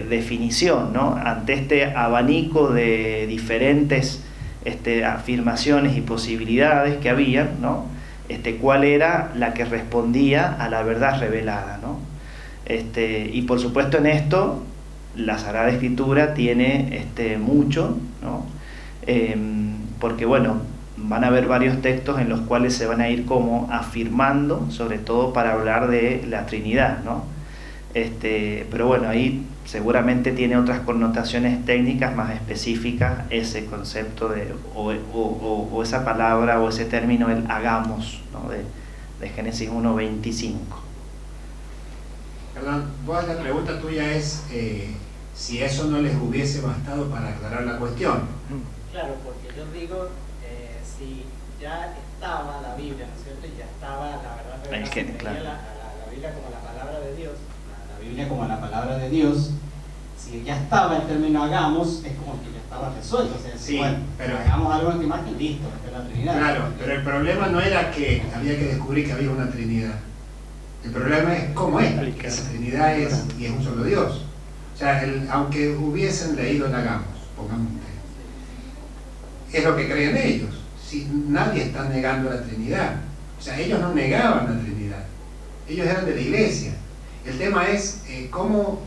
definición, ¿no? Ante este abanico de diferentes afirmaciones y posibilidades que había, ¿no? Cuál era la que respondía a la verdad revelada, ¿no? Y por supuesto en esto la Sagrada Escritura tiene mucho, ¿no? Porque bueno, van a haber varios textos en los cuales se van a ir como afirmando, sobre todo para hablar de la Trinidad, ¿no? Pero bueno, ahí seguramente tiene otras connotaciones técnicas más específicas ese concepto o esa palabra o ese término, el hagamos, ¿no? de Génesis 1:25. Perdón, la pregunta tuya es si eso no les hubiese bastado para aclarar la cuestión. Claro, porque yo digo, si ya estaba la Biblia, ¿no es cierto? Y ya estaba la verdad revelada, claro. la Biblia como la palabra de Dios, la Biblia como la palabra de Dios, si ya estaba el término hagamos, es como que ya estaba resuelto. O sea, sí, bueno, pero hagamos algo en tu imagen, listo, esta es la Trinidad. Claro, pero el problema no era que había que descubrir que había una Trinidad. El problema es cómo es, que esa Trinidad es y es un solo Dios. O sea, aunque hubiesen leído el hagamos, pongamos es lo que creen ellos. Si nadie está negando la Trinidad. O sea, ellos no negaban la Trinidad. Ellos eran de la Iglesia. El tema es cómo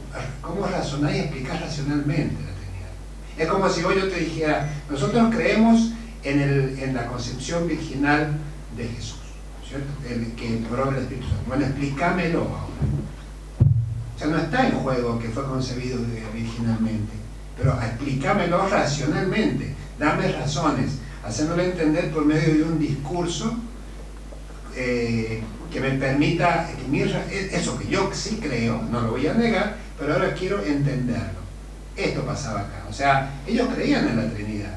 razonar y explicar racionalmente la Trinidad. Es como si hoy yo te dijera, nosotros creemos en la concepción virginal de Jesús, ¿cierto? Que por obra del Espíritu Santo. Bueno, explícamelo ahora. O sea, no está en juego que fue concebido virginalmente, pero explícamelo racionalmente, dame razones, hacéndolo entender por medio de un discurso que me permita, eso que yo sí creo, no lo voy a negar, pero ahora quiero entenderlo. Esto pasaba acá. O sea, ellos creían en la Trinidad.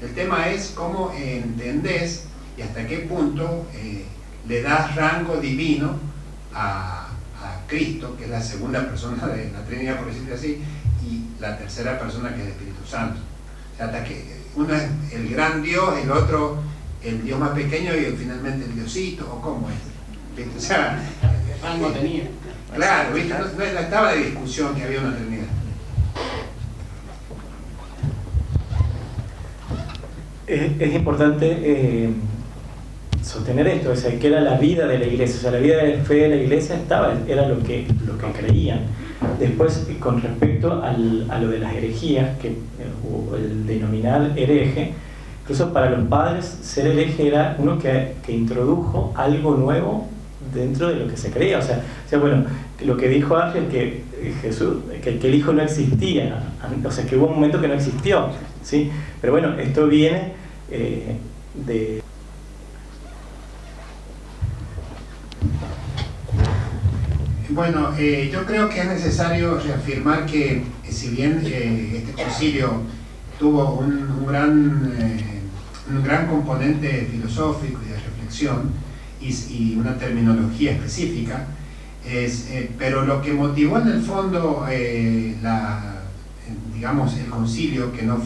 El tema es cómo entendés y hasta qué punto le das rango divino a Cristo, que es la segunda persona de la Trinidad, por decirlo así, y la tercera persona, que es el Espíritu Santo. O sea, hasta que uno es el gran Dios, el otro el Dios más pequeño y finalmente el Diosito, o cómo es. ¿Viste? O sea, ¿qué rango tenía? Claro, ¿viste? No estaba de discusión que había una Trinidad. Es importante sostener esto, o sea, que era la vida de la iglesia, o sea, la vida de fe de la iglesia era lo que creían. Después, con respecto a lo de las herejías, o el denominar hereje, incluso para los padres, ser hereje era uno que introdujo algo nuevo dentro de lo que se creía. O sea, bueno, lo que dijo Ángel, que Jesús, que el Hijo no existía, o sea, que hubo un momento que no existió, ¿sí? Pero bueno, esto viene de... Bueno, yo creo que es necesario reafirmar que si bien este concilio tuvo un gran componente filosófico y de reflexión y una terminología específica, pero lo que motivó en el fondo digamos el concilio, que no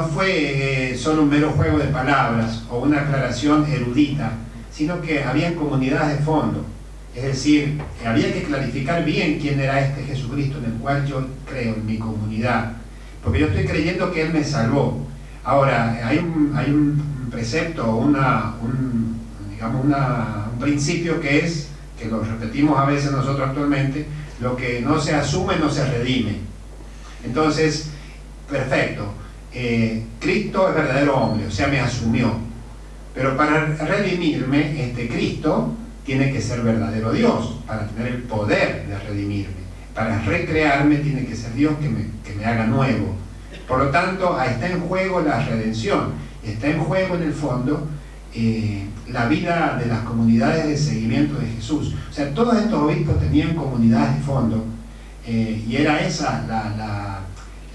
fue solo un mero juego de palabras o una aclaración erudita, sino que había comunidades de fondo. Es decir, había que clarificar bien quién era este Jesucristo en el cual yo creo en mi comunidad, porque yo estoy creyendo que Él me salvó. Ahora, hay un precepto, un principio que lo repetimos a veces nosotros actualmente: lo que no se asume no se redime. Entonces, perfecto, Cristo es verdadero hombre, o sea, me asumió, pero para redimirme, Cristo tiene que ser verdadero Dios para tener el poder de redimirme. Para recrearme tiene que ser Dios que me haga nuevo. Por lo tanto, está en juego la redención, está en juego en el fondo la vida de las comunidades de seguimiento de Jesús. O sea, todos estos obispos tenían comunidades de fondo, y era esa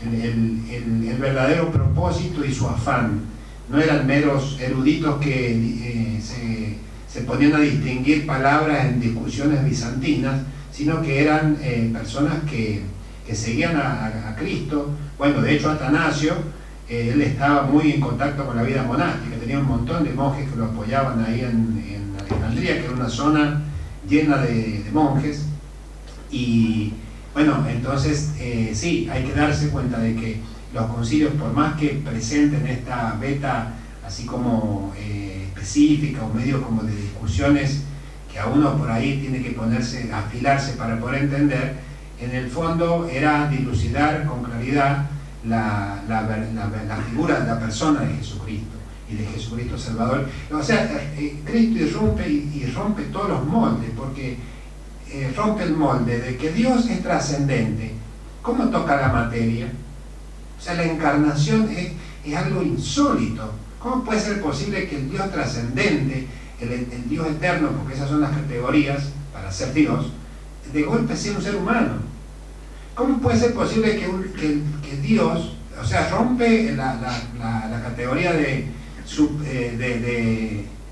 el verdadero propósito y su afán. No eran meros eruditos que se ponían a distinguir palabras en discusiones bizantinas, sino que eran personas que seguían a Cristo. Bueno, de hecho Atanasio, él estaba muy en contacto con la vida monástica, tenía un montón de monjes que lo apoyaban ahí en Alejandría, que era una zona llena de monjes. Y bueno, entonces sí, hay que darse cuenta de que los concilios, por más que presenten esta beta así como específica o medio como de discusiones que a uno por ahí tiene que ponerse, afilarse para poder entender, en el fondo era dilucidar con claridad la figura de la persona de Jesucristo y de Jesucristo Salvador. O sea, Cristo irrumpe todos los moldes, porque rompe el molde de que Dios es trascendente. ¿Cómo toca la materia? O sea, la encarnación es algo insólito. ¿Cómo puede ser posible que el Dios trascendente, el Dios eterno, porque esas son las categorías para ser Dios, de golpe sea un ser humano? ¿Cómo puede ser posible que Dios, o sea, rompe la categoría de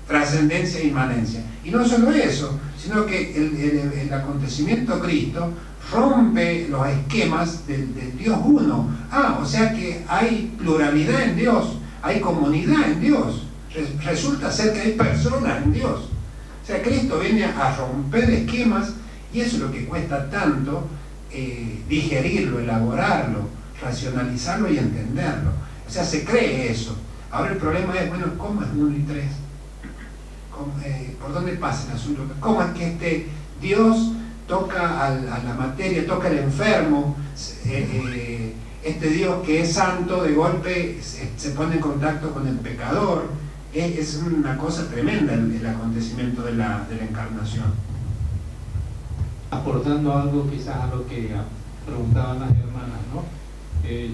trascendencia e inmanencia? Y no solo eso, sino que el acontecimiento Cristo rompe los esquemas del Dios uno. O sea que hay pluralidad en Dios, hay comunidad en Dios, resulta ser que hay personas en Dios. O sea, Cristo viene a romper esquemas, y eso es lo que cuesta tanto digerirlo, elaborarlo, racionalizarlo y entenderlo. O sea, se cree eso. Ahora el problema es, bueno, ¿cómo es 1 y 3? ¿Por dónde pasa el asunto? ¿Cómo es que este Dios toca a la materia, toca al enfermo? Este Dios que es santo, de golpe se pone en contacto con el pecador. Es una cosa tremenda el acontecimiento de la encarnación. Aportando algo quizás a lo que preguntaban las hermanas, ¿no?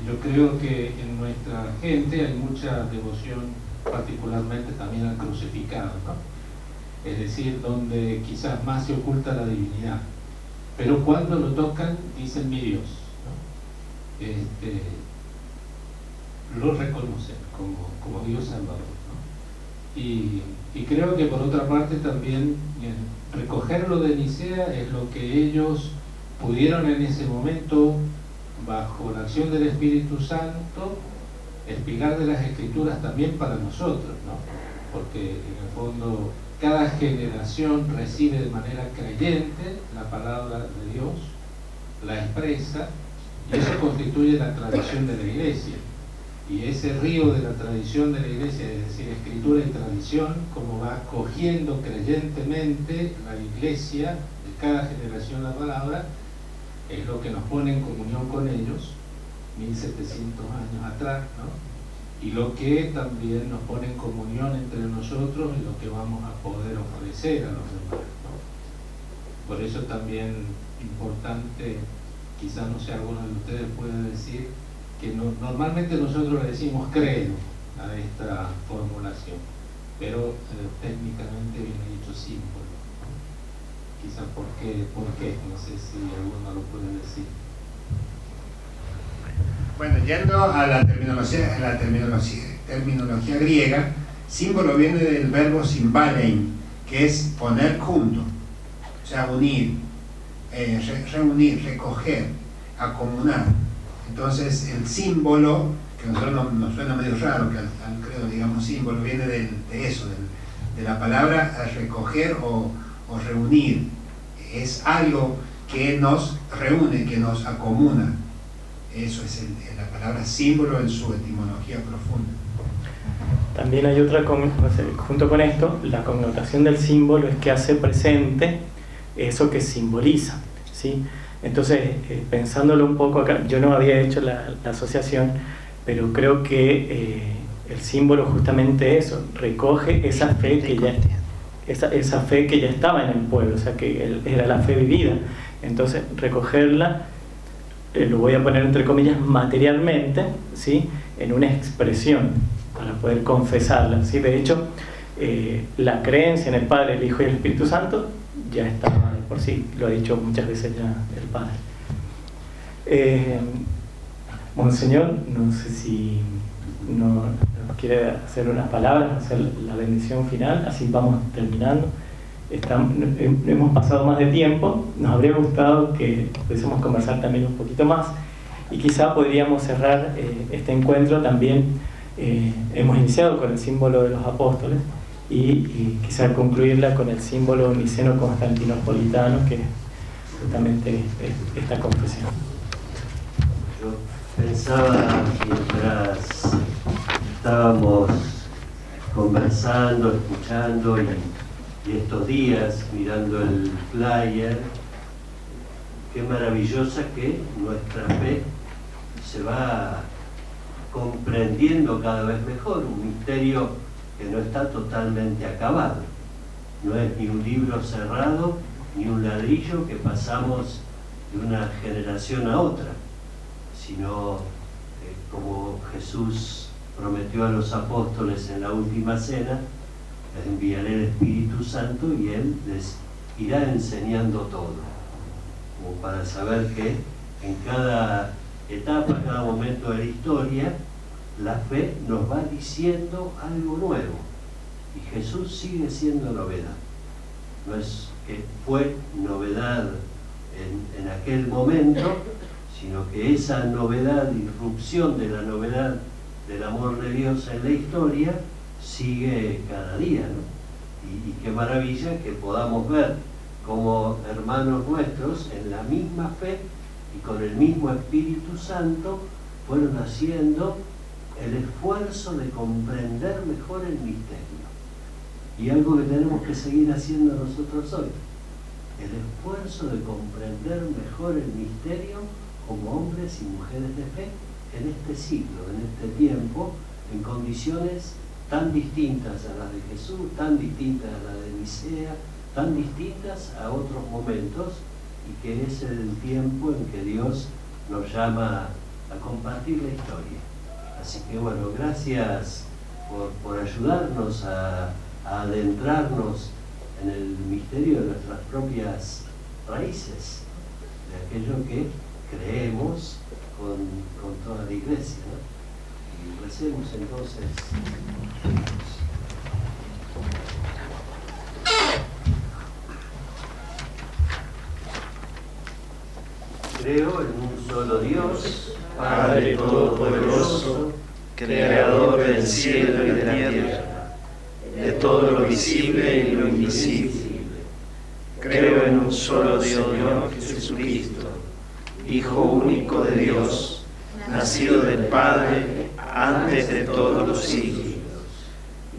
Yo creo que en nuestra gente hay mucha devoción, particularmente también al crucificado, ¿no? Es decir, donde quizás más se oculta la divinidad, pero cuando lo tocan dicen mi Dios, ¿no? Lo reconocen como Dios Salvador, ¿no? Y creo que por otra parte también recogerlo de Nicea es lo que ellos pudieron en ese momento, bajo la acción del Espíritu Santo, explicar de las Escrituras también para nosotros, ¿no? Porque en el fondo cada generación recibe de manera creyente la palabra de Dios, la expresa, y eso constituye la tradición de la Iglesia. Y ese río de la tradición de la Iglesia, es decir, Escritura y tradición, como va cogiendo creyentemente la Iglesia de cada generación la palabra, es lo que nos pone en comunión con ellos 1700 años atrás, ¿no? Y lo que también nos pone en comunión entre nosotros y lo que vamos a poder ofrecer a los demás, ¿no? Por eso también importante, quizás no sé, alguno de ustedes puede decir que normalmente nosotros le decimos credo a esta formulación, pero técnicamente viene dicho símbolo, ¿no? Quizás ¿por qué? No sé si alguno lo puede decir. Bueno, yendo a la terminología griega, símbolo viene del verbo symbalein, que es poner junto, o sea, unir, reunir, recoger, acomunar. Entonces el símbolo, que a nosotros nos suena medio raro, que al credo digamos símbolo, viene de eso, de la palabra recoger o reunir. Es algo que nos reúne, que nos acomuna. Eso es la palabra símbolo en su etimología profunda. También hay otra, junto con esto, la connotación del símbolo es que hace presente eso que simboliza, ¿sí? Entonces, pensándolo un poco acá, yo no había hecho la asociación, pero creo que el símbolo justamente eso, recoge esa fe que ya, esa fe que ya estaba en el pueblo, o sea que era la fe vivida. Entonces, recogerla lo voy a poner entre comillas, materialmente, ¿sí?, en una expresión para poder confesarla, ¿sí? De hecho, la creencia en el Padre, el Hijo y el Espíritu Santo ya estaba de por sí, lo ha dicho muchas veces ya el Padre. Monseñor, no sé si nos quiere hacer unas palabras, hacer la bendición final, así vamos terminando. Hemos pasado más de tiempo, nos habría gustado que pudiésemos conversar también un poquito más, y quizá podríamos cerrar este encuentro también. Hemos iniciado con el símbolo de los apóstoles y quizá concluirla con el símbolo niceno-constantinopolitano, que es justamente esta confesión. Yo pensaba, mientras estábamos conversando, escuchando y estos días mirando el flyer, qué maravillosa que nuestra fe se va comprendiendo cada vez mejor, un misterio que no está totalmente acabado. No es ni un libro cerrado, ni un ladrillo que pasamos de una generación a otra, sino como Jesús prometió a los apóstoles en la última cena, les enviaré el Espíritu Santo y Él les irá enseñando todo, como para saber que en cada etapa, cada momento de la historia, la fe nos va diciendo algo nuevo, y Jesús sigue siendo novedad. No es que fue novedad en aquel momento, sino que esa novedad, irrupción de la novedad del amor de Dios en la historia, sigue cada día, ¿no? Y qué maravilla que podamos ver como hermanos nuestros en la misma fe y con el mismo Espíritu Santo fueron haciendo el esfuerzo de comprender mejor el misterio. Y algo que tenemos que seguir haciendo nosotros hoy, el esfuerzo de comprender mejor el misterio como hombres y mujeres de fe en este siglo, en este tiempo, en condiciones tan distintas a las de Jesús, tan distintas a las de Nicea, tan distintas a otros momentos, y que es el tiempo en que Dios nos llama a compartir la historia. Así que bueno, gracias por ayudarnos a adentrarnos en el misterio de nuestras propias raíces, de aquello que creemos con toda la Iglesia, ¿no? Y recemos entonces. Creo en un solo Dios, Padre Todopoderoso, Creador del cielo y de la tierra, de todo lo visible y lo invisible. Creo en un solo Dios, Jesucristo, Hijo único de Dios, nacido del Padre antes de todos los siglos,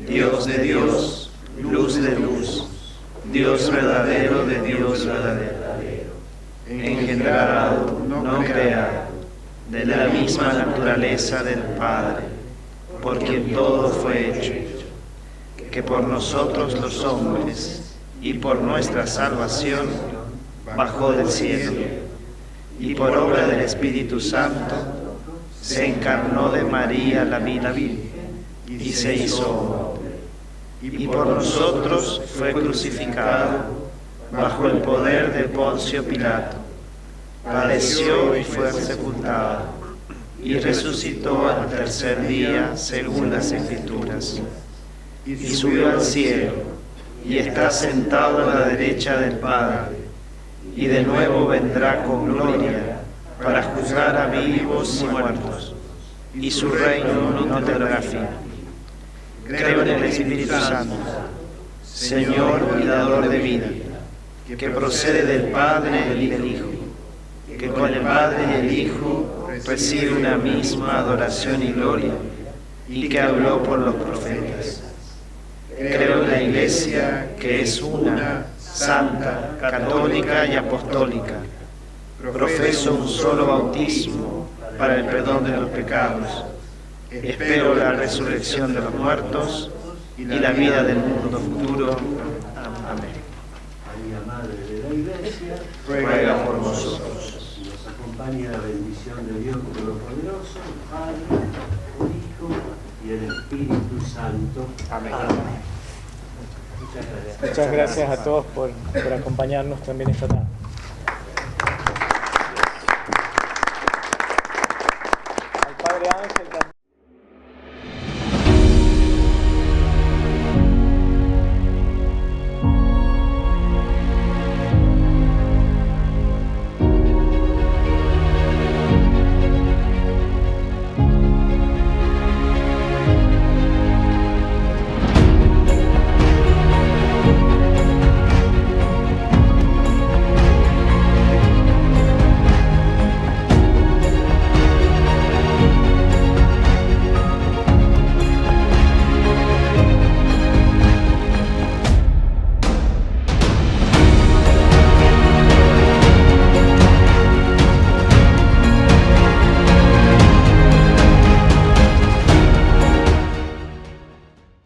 Dios de Dios, luz de luz, Dios verdadero de Dios verdadero, engendrado, no creado, de la misma naturaleza del Padre, por quien todo fue hecho, que por nosotros los hombres y por nuestra salvación bajó del cielo, y por obra del Espíritu Santo se encarnó de María la Virgen y se hizo hombre, y por nosotros fue crucificado bajo el poder de Poncio Pilato, padeció y fue sepultado, y resucitó al tercer día según las Escrituras, y subió al cielo, y está sentado a la derecha del Padre, y de nuevo vendrá con gloria para juzgar a vivos y muertos, y su reino no tendrá fin. Creo en el Espíritu Santo, Señor y dador de vida, que procede del Padre y del Hijo, que con el Padre y el Hijo recibe una misma adoración y gloria, y que habló por los profetas. Creo en la Iglesia, que es una, santa, católica y apostólica. Profeso un solo bautismo para el perdón de los pecados. Espero la resurrección de los muertos y la vida del mundo futuro. Amén. María, Madre de la Iglesia, ruega por nosotros. acompañe la bendición de Dios Todopoderoso, el Padre, el Hijo y el Espíritu Santo. Amén. Muchas gracias. Muchas gracias a todos por acompañarnos también esta tarde. Al Padre Ángel también.